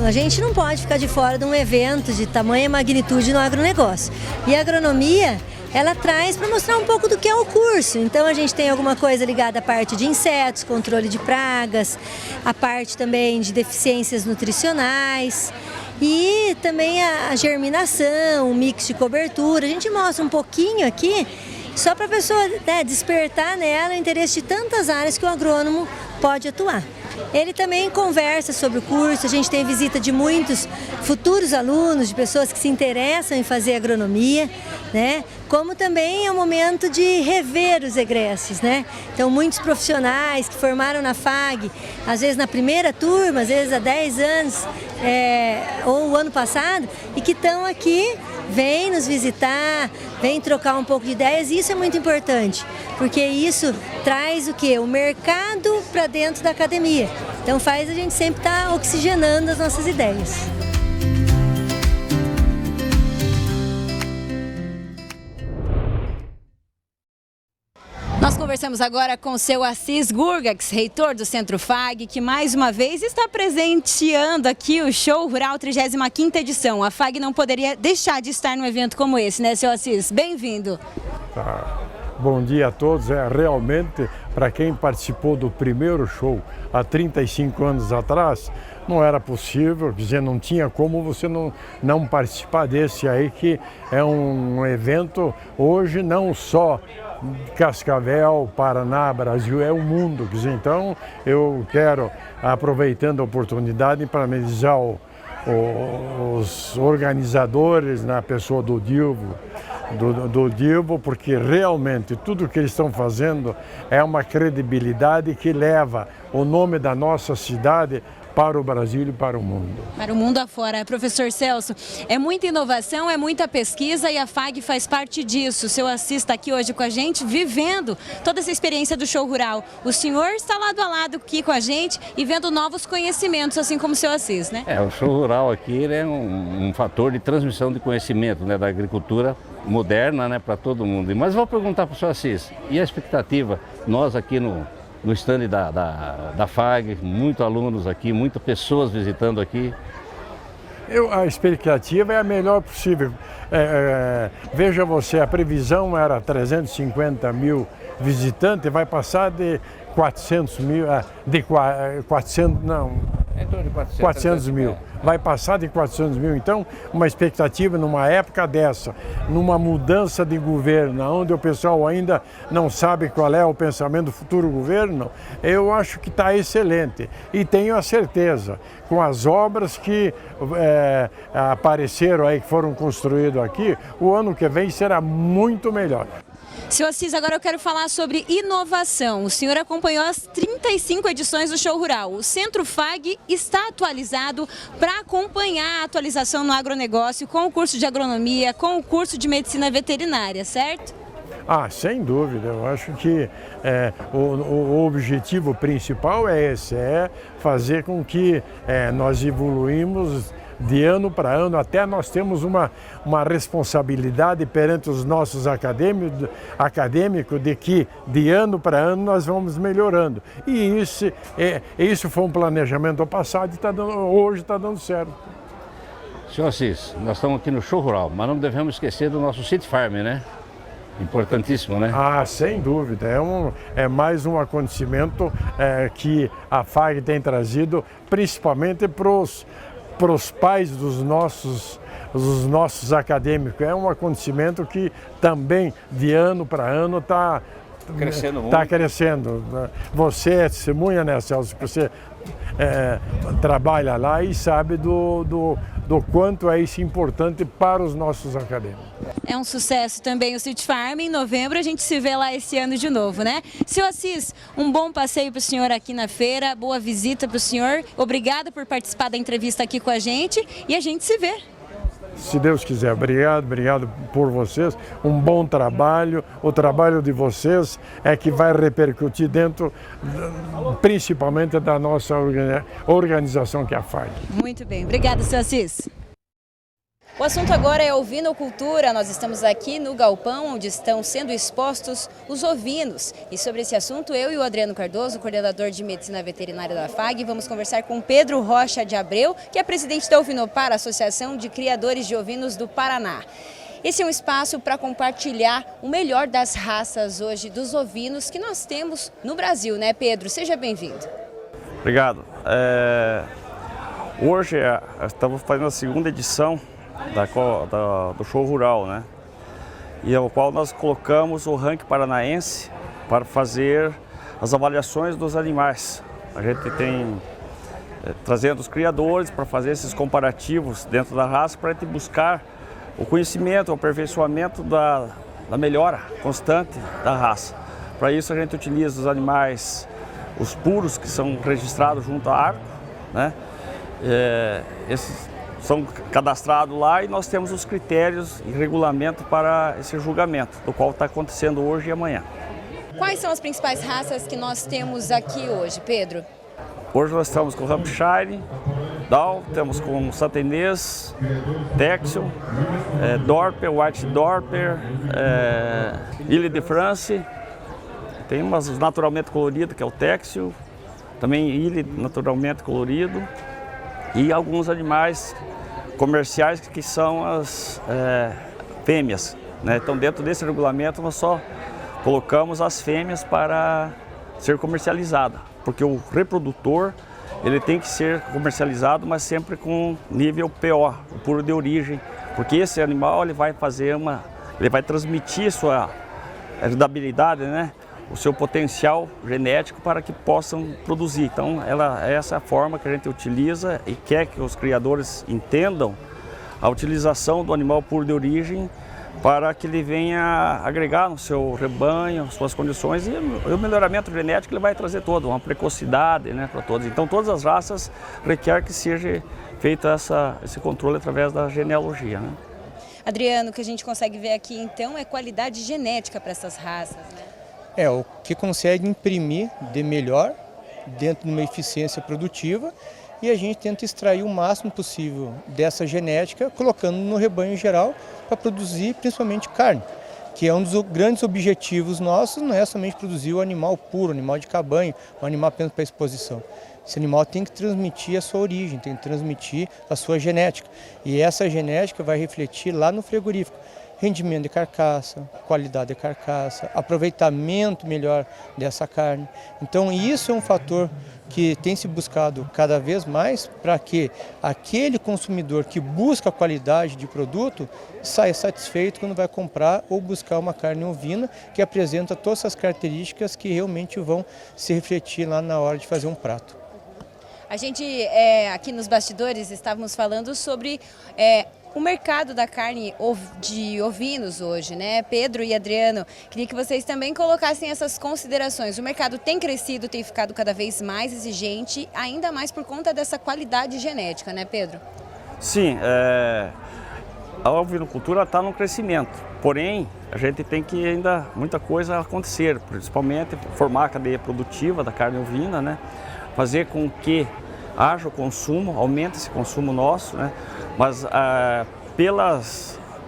A gente não pode ficar de fora de um evento de tamanha magnitude no agronegócio. E a agronomia, ela traz para mostrar um pouco do que é o curso. Então a gente tem alguma coisa ligada à parte de insetos, controle de pragas, a parte também de deficiências nutricionais e também a germinação, o mix de cobertura. A gente mostra um pouquinho aqui só para a pessoa, né, despertar nela o interesse de tantas áreas que o agrônomo pode atuar. Ele também conversa sobre o curso, a gente tem visita de muitos futuros alunos, de pessoas que se interessam em fazer agronomia, né? Como também é o momento de rever os egressos, né? Então, muitos profissionais que formaram na FAG, às vezes na primeira turma, às vezes há 10 anos, ou o ano passado, e que estão aqui, vêm nos visitar, vêm trocar um pouco de ideias, e isso é muito importante, porque isso traz o quê? O mercado para dentro da academia. Então faz a gente sempre estar oxigenando as nossas ideias. Nós conversamos agora com o seu Assis Gurgax, reitor do Centro FAG, que mais uma vez está presenteando aqui o Show Rural 35ª edição. A FAG não poderia deixar de estar num evento como esse, né, seu Assis? Bem-vindo! Bom dia a todos. Realmente, para quem participou do primeiro show há 35 anos atrás, não era possível, quer dizer, não tinha como você não participar desse aí, que é um evento hoje não só Cascavel, Paraná, Brasil, é o mundo. Quer dizer, então eu quero, aproveitando a oportunidade, parabenizar os organizadores, na pessoa do Dilbo, porque realmente tudo que eles estão fazendo é uma credibilidade que leva o nome da nossa cidade para o Brasil e para o mundo. Para o mundo afora. Professor Celso, é muita inovação, é muita pesquisa e a FAG faz parte disso. O seu Assis está aqui hoje com a gente, vivendo toda essa experiência do show rural. O senhor está lado a lado aqui com a gente e vendo novos conhecimentos, assim como o seu Assis, né? O show rural aqui ele é um fator de transmissão de conhecimento, né, da agricultura moderna, né, para todo mundo. Mas vou perguntar para o senhor Assis, e a expectativa, nós aqui no stand da FAG, muitos alunos aqui, muitas pessoas visitando aqui. A expectativa é a melhor possível. Veja você, a previsão era 350 mil visitantes, vai passar de 400 mil, Em torno de 400 mil. Vai passar de 400 mil. Então, uma expectativa numa época dessa, numa mudança de governo, onde o pessoal ainda não sabe qual é o pensamento do futuro governo, eu acho que está excelente. E tenho a certeza, com as obras que apareceram aí, que foram construídas aqui, o ano que vem será muito melhor. Seu Assis, agora eu quero falar sobre inovação. O senhor acompanhou as 35 edições do Show Rural. O Centro FAG está atualizado para acompanhar a atualização no agronegócio com o curso de agronomia, com o curso de medicina veterinária, certo? Sem dúvida. Eu acho que o objetivo principal é esse, fazer com que nós evoluímos de ano para ano, até nós temos uma responsabilidade perante os nossos acadêmicos de que de ano para ano nós vamos melhorando. E isso foi um planejamento passado e hoje está dando certo. Senhor Assis, nós estamos aqui no Show Rural, mas não devemos esquecer do nosso City Farm, né? Importantíssimo, né? Sem dúvida. É mais um acontecimento que a FAG tem trazido, principalmente para os pais dos nossos acadêmicos. É um acontecimento que também, de ano para ano, está crescendo muito. Você é testemunha, né, Celso? Você trabalha lá e sabe do quanto é isso importante para os nossos acadêmicos. É um sucesso também o City Farm. Em novembro a gente se vê lá esse ano de novo, né? Seu Assis, um bom passeio para o senhor aqui na feira, boa visita para o senhor. Obrigada por participar da entrevista aqui com a gente e a gente se vê. Se Deus quiser, obrigado por vocês, um bom trabalho, o trabalho de vocês é que vai repercutir dentro, principalmente da nossa organização que é a FAG. Muito bem, obrigada, seu Assis. O assunto agora é ovinocultura. Nós estamos aqui no galpão onde estão sendo expostos os ovinos. E sobre esse assunto, eu e o Adriano Cardoso, coordenador de Medicina Veterinária da FAG, vamos conversar com Pedro Rocha de Abreu, que é presidente da Ovinopar, Associação de Criadores de Ovinos do Paraná. Esse é um espaço para compartilhar o melhor das raças hoje dos ovinos que nós temos no Brasil, né, Pedro? Seja bem-vindo. Obrigado. Hoje estamos fazendo a segunda edição do show rural, né? E ao qual nós colocamos o ranking paranaense para fazer as avaliações dos animais. A gente tem trazendo os criadores para fazer esses comparativos dentro da raça para a gente buscar o conhecimento, o aperfeiçoamento da melhora constante da raça. Para isso a gente utiliza os animais, os puros que são registrados junto à Arco, né? Esses são cadastrados lá e nós temos os critérios e regulamento para esse julgamento, do qual está acontecendo hoje e amanhã. Quais são as principais raças que nós temos aqui hoje, Pedro? Hoje nós estamos com Hampshire, Down, temos com Santenês, Texel, Dorper, White Dorper, Ile de France, tem umas naturalmente coloridas, que é o Texel, também Ile naturalmente colorido, e alguns animais comerciais que são as fêmeas, né? Então dentro desse regulamento nós só colocamos as fêmeas para ser comercializada, porque o reprodutor ele tem que ser comercializado, mas sempre com nível PO, o puro de origem, porque esse animal ele vai fazer ele vai transmitir sua heredabilidade, né? O seu potencial genético para que possam produzir. Então, essa é a forma que a gente utiliza e quer que os criadores entendam a utilização do animal puro de origem para que ele venha agregar no seu rebanho, suas condições, e o melhoramento genético ele vai trazer todo, uma precocidade, né, para todos. Então, todas as raças requer que seja feito esse controle através da genealogia, né? Adriano, o que a gente consegue ver aqui, então, é qualidade genética para essas raças, né? O que consegue imprimir de melhor dentro de uma eficiência produtiva e a gente tenta extrair o máximo possível dessa genética, colocando no rebanho geral para produzir principalmente carne, que é um dos grandes objetivos nossos, não é somente produzir o animal puro, o animal de cabanho, o animal apenas para exposição. Esse animal tem que transmitir a sua origem, tem que transmitir a sua genética e essa genética vai refletir lá no frigorífico. Rendimento de carcaça, qualidade de carcaça, aproveitamento melhor dessa carne. Então isso é um fator que tem se buscado cada vez mais para que aquele consumidor que busca a qualidade de produto saia satisfeito quando vai comprar ou buscar uma carne ovina que apresenta todas essas características que realmente vão se refletir lá na hora de fazer um prato. A gente aqui nos bastidores estávamos falando sobre o mercado da carne de ovinos hoje, né? Pedro e Adriano, queria que vocês também colocassem essas considerações. O mercado tem crescido, tem ficado cada vez mais exigente, ainda mais por conta dessa qualidade genética, né, Pedro? Sim, a ovinocultura está no crescimento, porém a gente tem que ainda muita coisa acontecer, principalmente formar a cadeia produtiva da carne ovina, né? Fazer com que haja o consumo, aumente esse consumo nosso, né? Mas o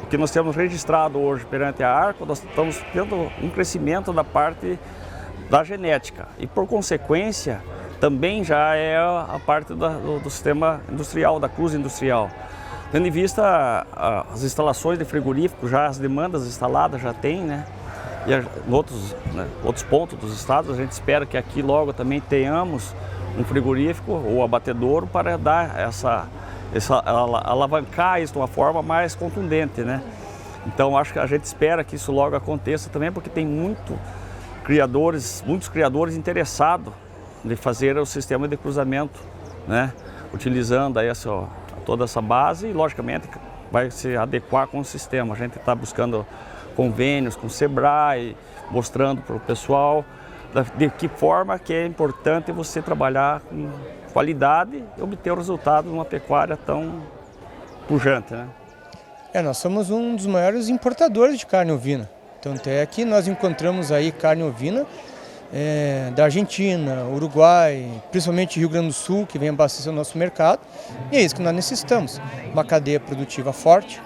que nós temos registrado hoje perante a Arco, nós estamos tendo um crescimento da parte da genética e, por consequência, também já é a parte do sistema industrial, da cruz industrial. Tendo em vista as instalações de frigorífico, já as demandas instaladas já tem, né? E em outros pontos dos estados, a gente espera que aqui logo também tenhamos um frigorífico ou abatedouro para dar alavancar isso de uma forma mais contundente, né? Então acho que a gente espera que isso logo aconteça também, porque tem muitos criadores interessados em fazer o sistema de cruzamento né? Utilizando aí toda essa base e, logicamente, vai se adequar com o sistema. A gente está buscando convênios com o Sebrae, mostrando para o pessoal de que forma que é importante você trabalhar com qualidade e obter o resultado numa pecuária tão pujante, né? Nós somos um dos maiores importadores de carne ovina. Tanto é que nós encontramos aí carne ovina da Argentina, Uruguai, principalmente Rio Grande do Sul, que vem abastecer o nosso mercado. E é isso que nós necessitamos, uma cadeia produtiva forte,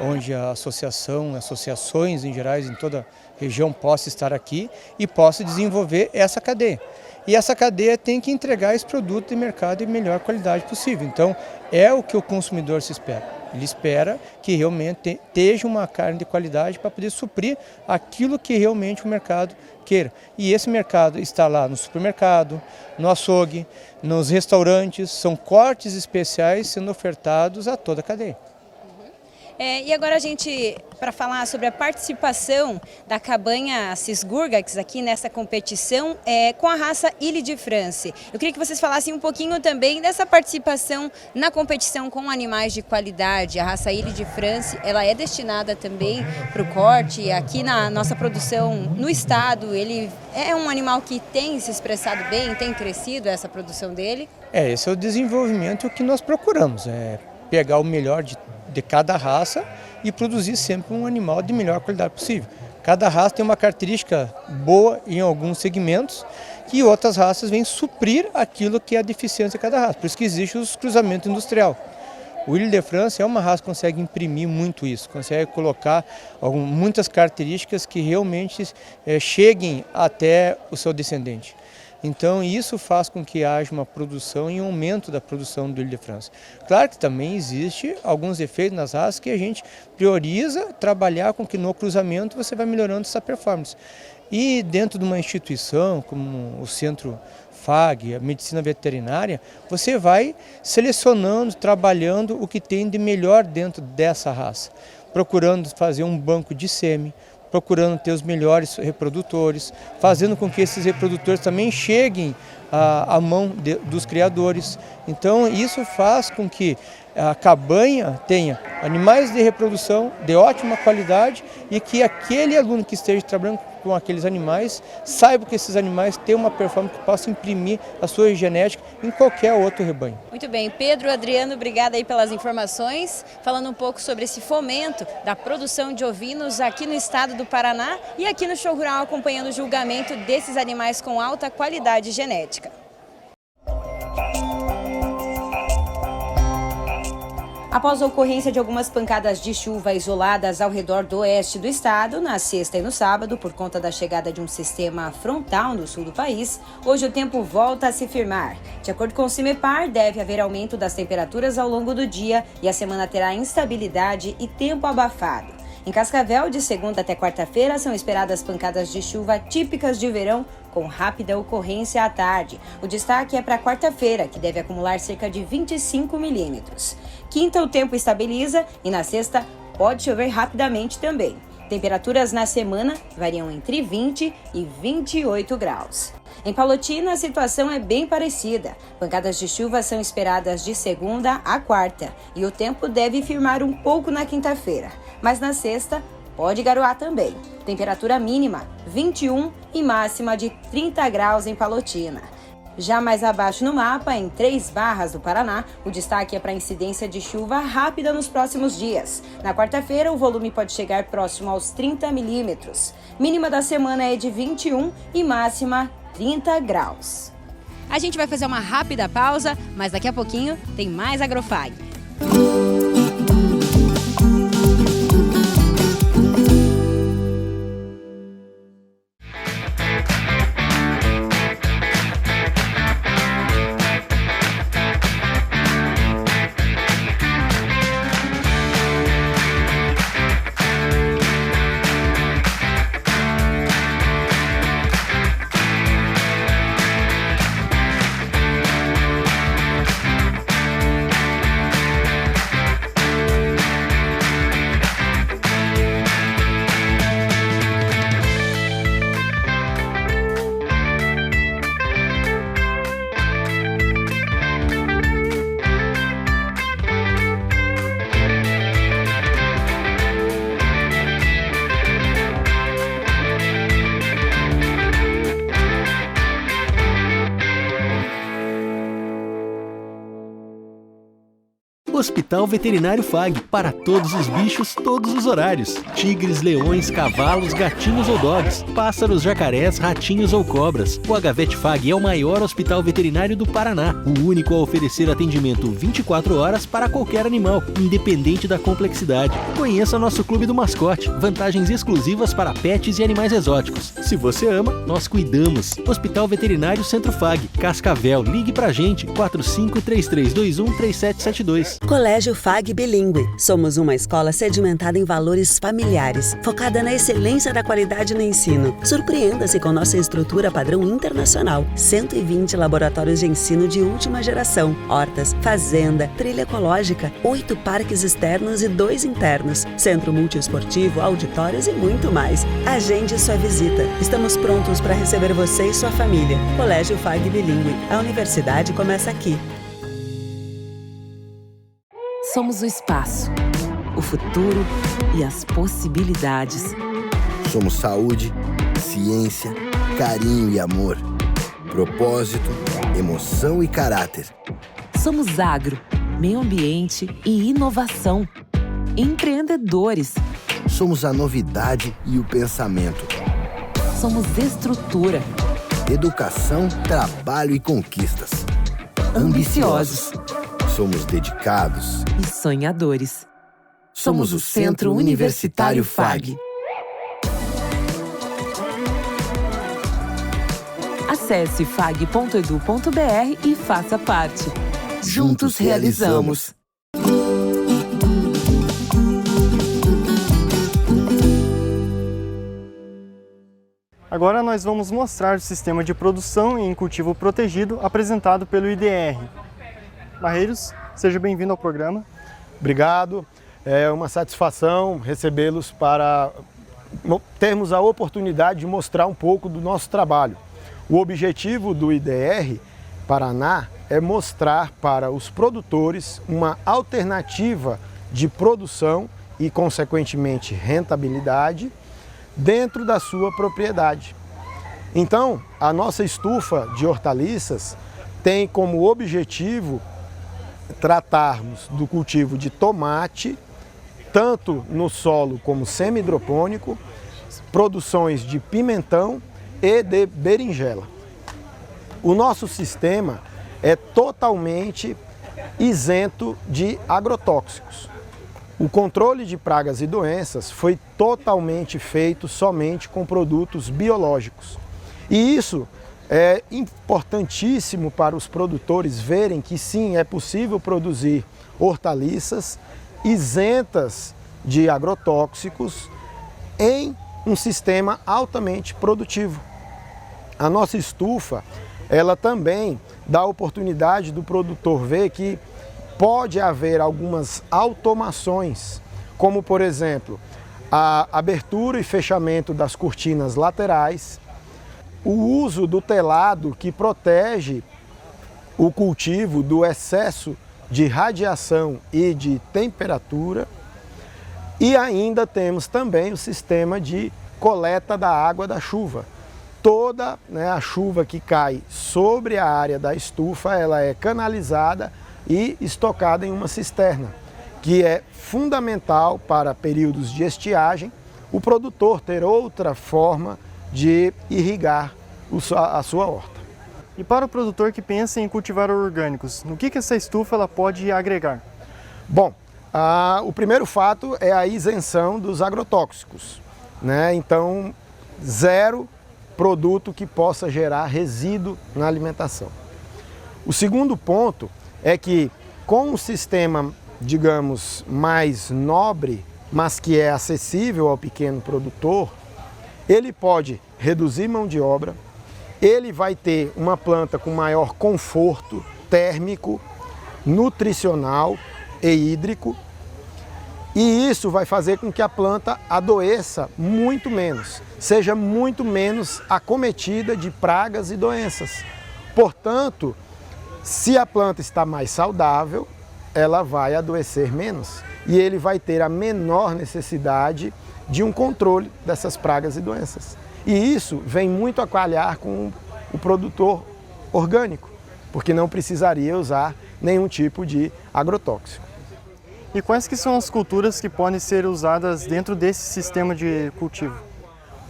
onde a associações em gerais em toda a região possa estar aqui e possa desenvolver essa cadeia. E essa cadeia tem que entregar esse produto de mercado de melhor qualidade possível. Então, é o que o consumidor se espera. Ele espera que realmente esteja uma carne de qualidade para poder suprir aquilo que realmente o mercado queira. E esse mercado está lá no supermercado, no açougue, nos restaurantes, são cortes especiais sendo ofertados a toda a cadeia. E agora a gente, para falar sobre a participação da cabanha Cisgurgax aqui nessa competição com a raça Ile de France. Eu queria que vocês falassem um pouquinho também dessa participação na competição com animais de qualidade. A raça Ile de France, ela é destinada também para o corte. Aqui na nossa produção no estado, ele é um animal que tem se expressado bem, tem crescido essa produção dele? Esse é o desenvolvimento que nós procuramos, pegar o melhor de cada raça e produzir sempre um animal de melhor qualidade possível. Cada raça tem uma característica boa em alguns segmentos e outras raças vêm suprir aquilo que é a deficiência de cada raça. Por isso que existe os cruzamentos industrial. O Ile de France é uma raça que consegue imprimir muito isso, consegue colocar muitas características que realmente cheguem até o seu descendente. Então isso faz com que haja uma produção e um aumento da produção do Ile de France. Claro que também existe alguns efeitos nas raças que a gente prioriza trabalhar com que no cruzamento você vai melhorando essa performance. E dentro de uma instituição como o Centro FAG, a medicina veterinária, você vai selecionando, trabalhando o que tem de melhor dentro dessa raça, procurando fazer um banco de sêmen, procurando ter os melhores reprodutores, fazendo com que esses reprodutores também cheguem à mão dos criadores. Então isso faz com que a cabanha tenha animais de reprodução de ótima qualidade e que aquele aluno que esteja trabalhando com aqueles animais saiba que esses animais têm uma performance que possa imprimir a sua genética em qualquer outro rebanho. Muito bem, Pedro, Adriano, obrigada aí pelas informações, falando um pouco sobre esse fomento da produção de ovinos aqui no estado do Paraná e aqui no Show Rural acompanhando o julgamento desses animais com alta qualidade genética. Após a ocorrência de algumas pancadas de chuva isoladas ao redor do oeste do estado, na sexta e no sábado, por conta da chegada de um sistema frontal no sul do país, hoje o tempo volta a se firmar. De acordo com o CIMEPAR, deve haver aumento das temperaturas ao longo do dia e a semana terá instabilidade e tempo abafado. Em Cascavel, de segunda até quarta-feira, são esperadas pancadas de chuva típicas de verão, com rápida ocorrência à tarde. O destaque é para quarta-feira, que deve acumular cerca de 25 milímetros. Quinta, o tempo estabiliza e na sexta pode chover rapidamente também. Temperaturas na semana variam entre 20 e 28 graus. Em Palotina, a situação é bem parecida. Pancadas de chuva são esperadas de segunda a quarta e o tempo deve firmar um pouco na quinta-feira. Mas na sexta, pode garoar também. Temperatura mínima 21 e máxima de 30 graus em Palotina. Já mais abaixo no mapa, em Três Barras do Paraná, o destaque é para a incidência de chuva rápida nos próximos dias. Na quarta-feira, o volume pode chegar próximo aos 30 milímetros. Mínima da semana é de 21 e máxima 30 graus. A gente vai fazer uma rápida pausa, mas daqui a pouquinho tem mais Agrofag. Hospital Veterinário FAG, para todos os bichos, todos os horários. Tigres, leões, cavalos, gatinhos ou dogs, pássaros, jacarés, ratinhos ou cobras. O HVET FAG é o maior hospital veterinário do Paraná, o único a oferecer atendimento 24 horas para qualquer animal, independente da complexidade. Conheça nosso Clube do Mascote, vantagens exclusivas para pets e animais exóticos. Se você ama, nós cuidamos. Hospital Veterinário Centro FAG, Cascavel, ligue pra gente, 4533213772. Colégio FAG Bilíngue. Somos uma escola sedimentada em valores familiares, focada na excelência da qualidade no ensino. Surpreenda-se com nossa estrutura padrão internacional. 120 laboratórios de ensino de última geração, hortas, fazenda, trilha ecológica, 8 parques externos e 2 internos, centro multiesportivo, auditórios e muito mais. Agende sua visita. Estamos prontos para receber você e sua família. Colégio FAG Bilíngue. A universidade começa aqui. Somos o espaço, o futuro e as possibilidades. Somos saúde, ciência, carinho e amor. Propósito, emoção e caráter. Somos agro, meio ambiente e inovação. Empreendedores. Somos a novidade e o pensamento. Somos estrutura. Educação, trabalho e conquistas. Ambiciosos. Somos dedicados e sonhadores. Somos o Centro Universitário FAG. Acesse fag.edu.br e faça parte. Juntos realizamos. Agora nós vamos mostrar o sistema de produção em cultivo protegido apresentado pelo IDR. Barreiros, seja bem-vindo ao programa. Obrigado, é uma satisfação recebê-los para termos a oportunidade de mostrar um pouco do nosso trabalho. O objetivo do IDR Paraná é mostrar para os produtores uma alternativa de produção e, consequentemente, rentabilidade dentro da sua propriedade. Então, a nossa estufa de hortaliças tem como objetivo tratarmos do cultivo de tomate, tanto no solo como semi-hidropônico, produções de pimentão e de berinjela. O nosso sistema é totalmente isento de agrotóxicos. O controle de pragas e doenças foi totalmente feito somente com produtos biológicos. E isso é importantíssimo para os produtores verem que sim, é possível produzir hortaliças isentas de agrotóxicos em um sistema altamente produtivo. A nossa estufa, ela também dá a oportunidade do produtor ver que pode haver algumas automações, como por exemplo, a abertura e fechamento das cortinas laterais, o uso do telado que protege o cultivo do excesso de radiação e de temperatura, e ainda temos também o sistema de coleta da água da chuva. Toda a chuva que cai sobre a área da estufa, ela é canalizada e estocada em uma cisterna, que é fundamental para períodos de estiagem, o produtor ter outra forma de irrigar a sua horta. E para o produtor que pensa em cultivar orgânicos, no que essa estufa ela pode agregar? Bom, o primeiro fato é a isenção dos agrotóxicos, né? Então, zero produto que possa gerar resíduo na alimentação. O segundo ponto é que com um sistema, digamos, mais nobre, mas que é acessível ao pequeno produtor, ele pode reduzir mão de obra, ele vai ter uma planta com maior conforto térmico, nutricional e hídrico, e isso vai fazer com que a planta adoeça muito menos, seja muito menos acometida de pragas e doenças. Portanto, se a planta está mais saudável, ela vai adoecer menos e ele vai ter a menor necessidade de um controle dessas pragas e doenças. E isso vem muito a calhar com o produtor orgânico, porque não precisaria usar nenhum tipo de agrotóxico. E quais que são as culturas que podem ser usadas dentro desse sistema de cultivo?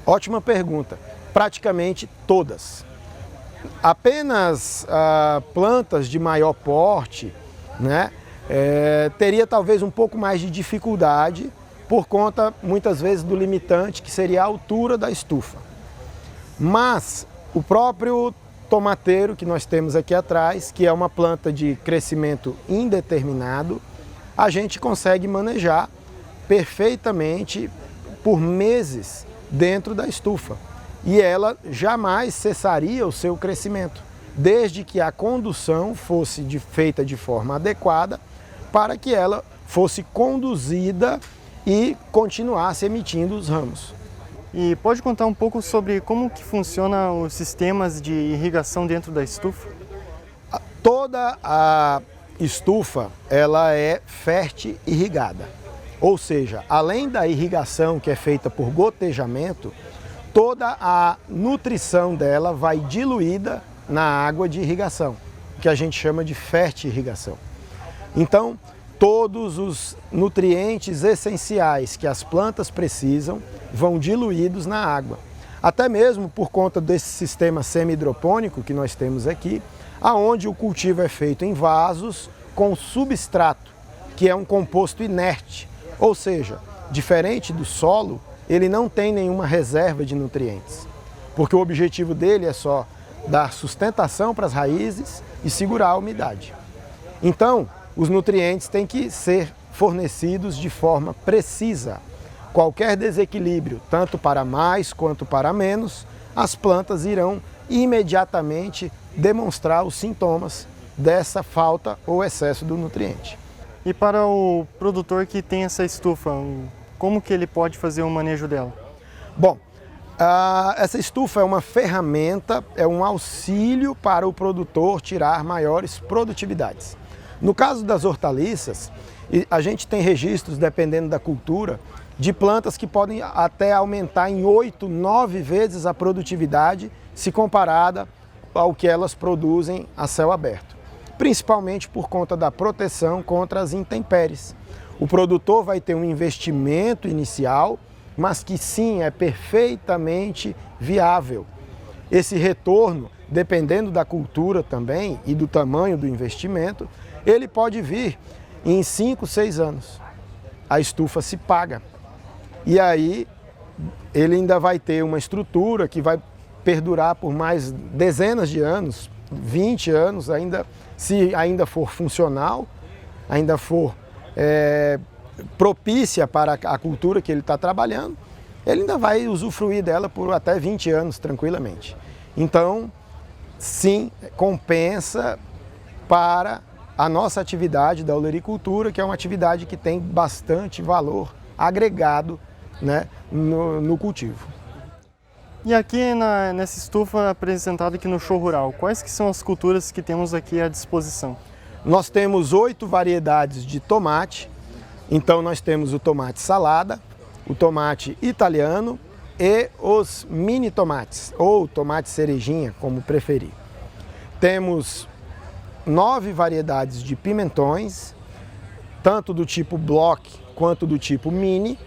Ótima pergunta. Praticamente todas. Apenas plantas de maior porte, né, teria talvez um pouco mais de dificuldade por conta, muitas vezes, do limitante que seria a altura da estufa. Mas o próprio tomateiro que nós temos aqui atrás, que é uma planta de crescimento indeterminado, a gente consegue manejar perfeitamente por meses dentro da estufa. E ela jamais cessaria o seu crescimento, desde que a condução fosse feita de forma adequada para que ela fosse conduzida e continuasse emitindo os ramos. E pode contar um pouco sobre como que funcionam os sistemas de irrigação dentro da estufa? Toda a estufa ela é fértil irrigada, ou seja, além da irrigação que é feita por gotejamento, toda a nutrição dela vai diluída na água de irrigação, que a gente chama de fertirrigação. Então, todos os nutrientes essenciais que as plantas precisam vão diluídos na água. Até mesmo por conta desse sistema semi-hidropônico que nós temos aqui, aonde o cultivo é feito em vasos com substrato, que é um composto inerte, ou seja, diferente do solo, ele não tem nenhuma reserva de nutrientes, porque o objetivo dele é só dar sustentação para as raízes e segurar a umidade. Então, os nutrientes têm que ser fornecidos de forma precisa. Qualquer desequilíbrio, tanto para mais quanto para menos, as plantas irão imediatamente demonstrar os sintomas dessa falta ou excesso do nutriente. E para o produtor que tem essa estufa, como que ele pode fazer o manejo dela? Bom, essa estufa é uma ferramenta, é um auxílio para o produtor tirar maiores produtividades. No caso das hortaliças, a gente tem registros, dependendo da cultura, de plantas que podem até aumentar em 8, 9 vezes a produtividade se comparada ao que elas produzem a céu aberto, principalmente por conta da proteção contra as intempéries. O produtor vai ter um investimento inicial, mas que sim, é perfeitamente viável. Esse retorno, dependendo da cultura também e do tamanho do investimento, ele pode vir em 5, 6 anos. A estufa se paga. E aí ele ainda vai ter uma estrutura que vai perdurar por mais dezenas de anos, 20 anos, se ainda for funcional, ainda for propícia para a cultura que ele está trabalhando, ele ainda vai usufruir dela por até 20 anos tranquilamente. Então, sim, compensa para a nossa atividade da olericultura, que é uma atividade que tem bastante valor agregado, né, no cultivo. E aqui nessa estufa apresentada aqui no Show Rural, quais que são as culturas que temos aqui à disposição? Nós temos 8 variedades de tomate. Então nós temos o tomate salada, o tomate italiano e os mini tomates, ou tomate cerejinha, como preferir. Temos 9 variedades de pimentões, tanto do tipo block quanto do tipo mini,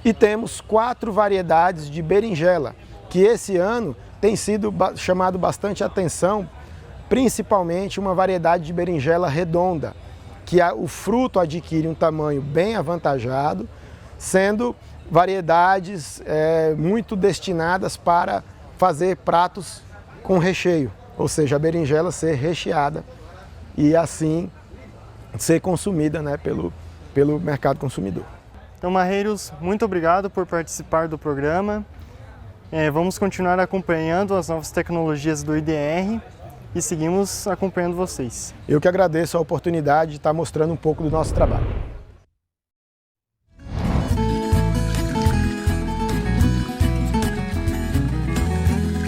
e temos 4 variedades de berinjela, que esse ano tem sido chamado bastante atenção, principalmente uma variedade de berinjela redonda, que o fruto adquire um tamanho bem avantajado, sendo variedades muito destinadas para fazer pratos com recheio, ou seja, a berinjela ser recheada e assim ser consumida, né, pelo mercado consumidor. Então, Marreiros, muito obrigado por participar do programa. Vamos continuar acompanhando as novas tecnologias do IDR e seguimos acompanhando vocês. Eu que agradeço a oportunidade de estar mostrando um pouco do nosso trabalho.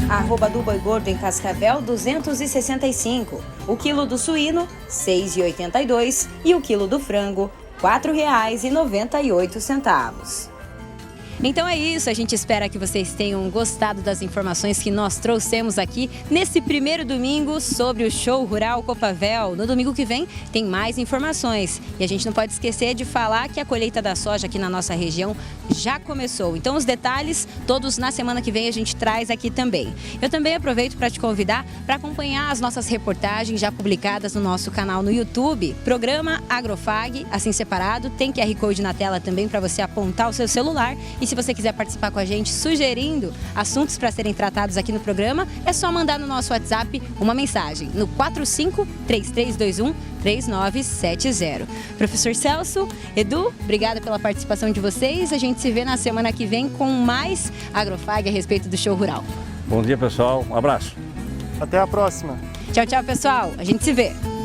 Arroba do boi gordo em Cascavel, 265. O quilo do suíno, R$ 6,82. E o quilo do frango, R$ 4,98. Então é isso, a gente espera que vocês tenham gostado das informações que nós trouxemos aqui nesse primeiro domingo sobre o Show Rural Copavel. No domingo que vem tem mais informações e a gente não pode esquecer de falar que a colheita da soja aqui na nossa região já começou. Então os detalhes todos na semana que vem a gente traz aqui também. Eu também aproveito para te convidar para acompanhar as nossas reportagens já publicadas no nosso canal no YouTube, Programa Agrofag, assim separado, tem QR Code na tela também para você apontar o seu celular. E se você quiser participar com a gente sugerindo assuntos para serem tratados aqui no programa, é só mandar no nosso WhatsApp uma mensagem no 45-3321-3970. Professor Celso, Edu, obrigada pela participação de vocês. A gente se vê na semana que vem com mais Agrofag a respeito do show rural. Bom dia, pessoal. Um abraço. Até a próxima. Tchau, tchau, pessoal. A gente se vê.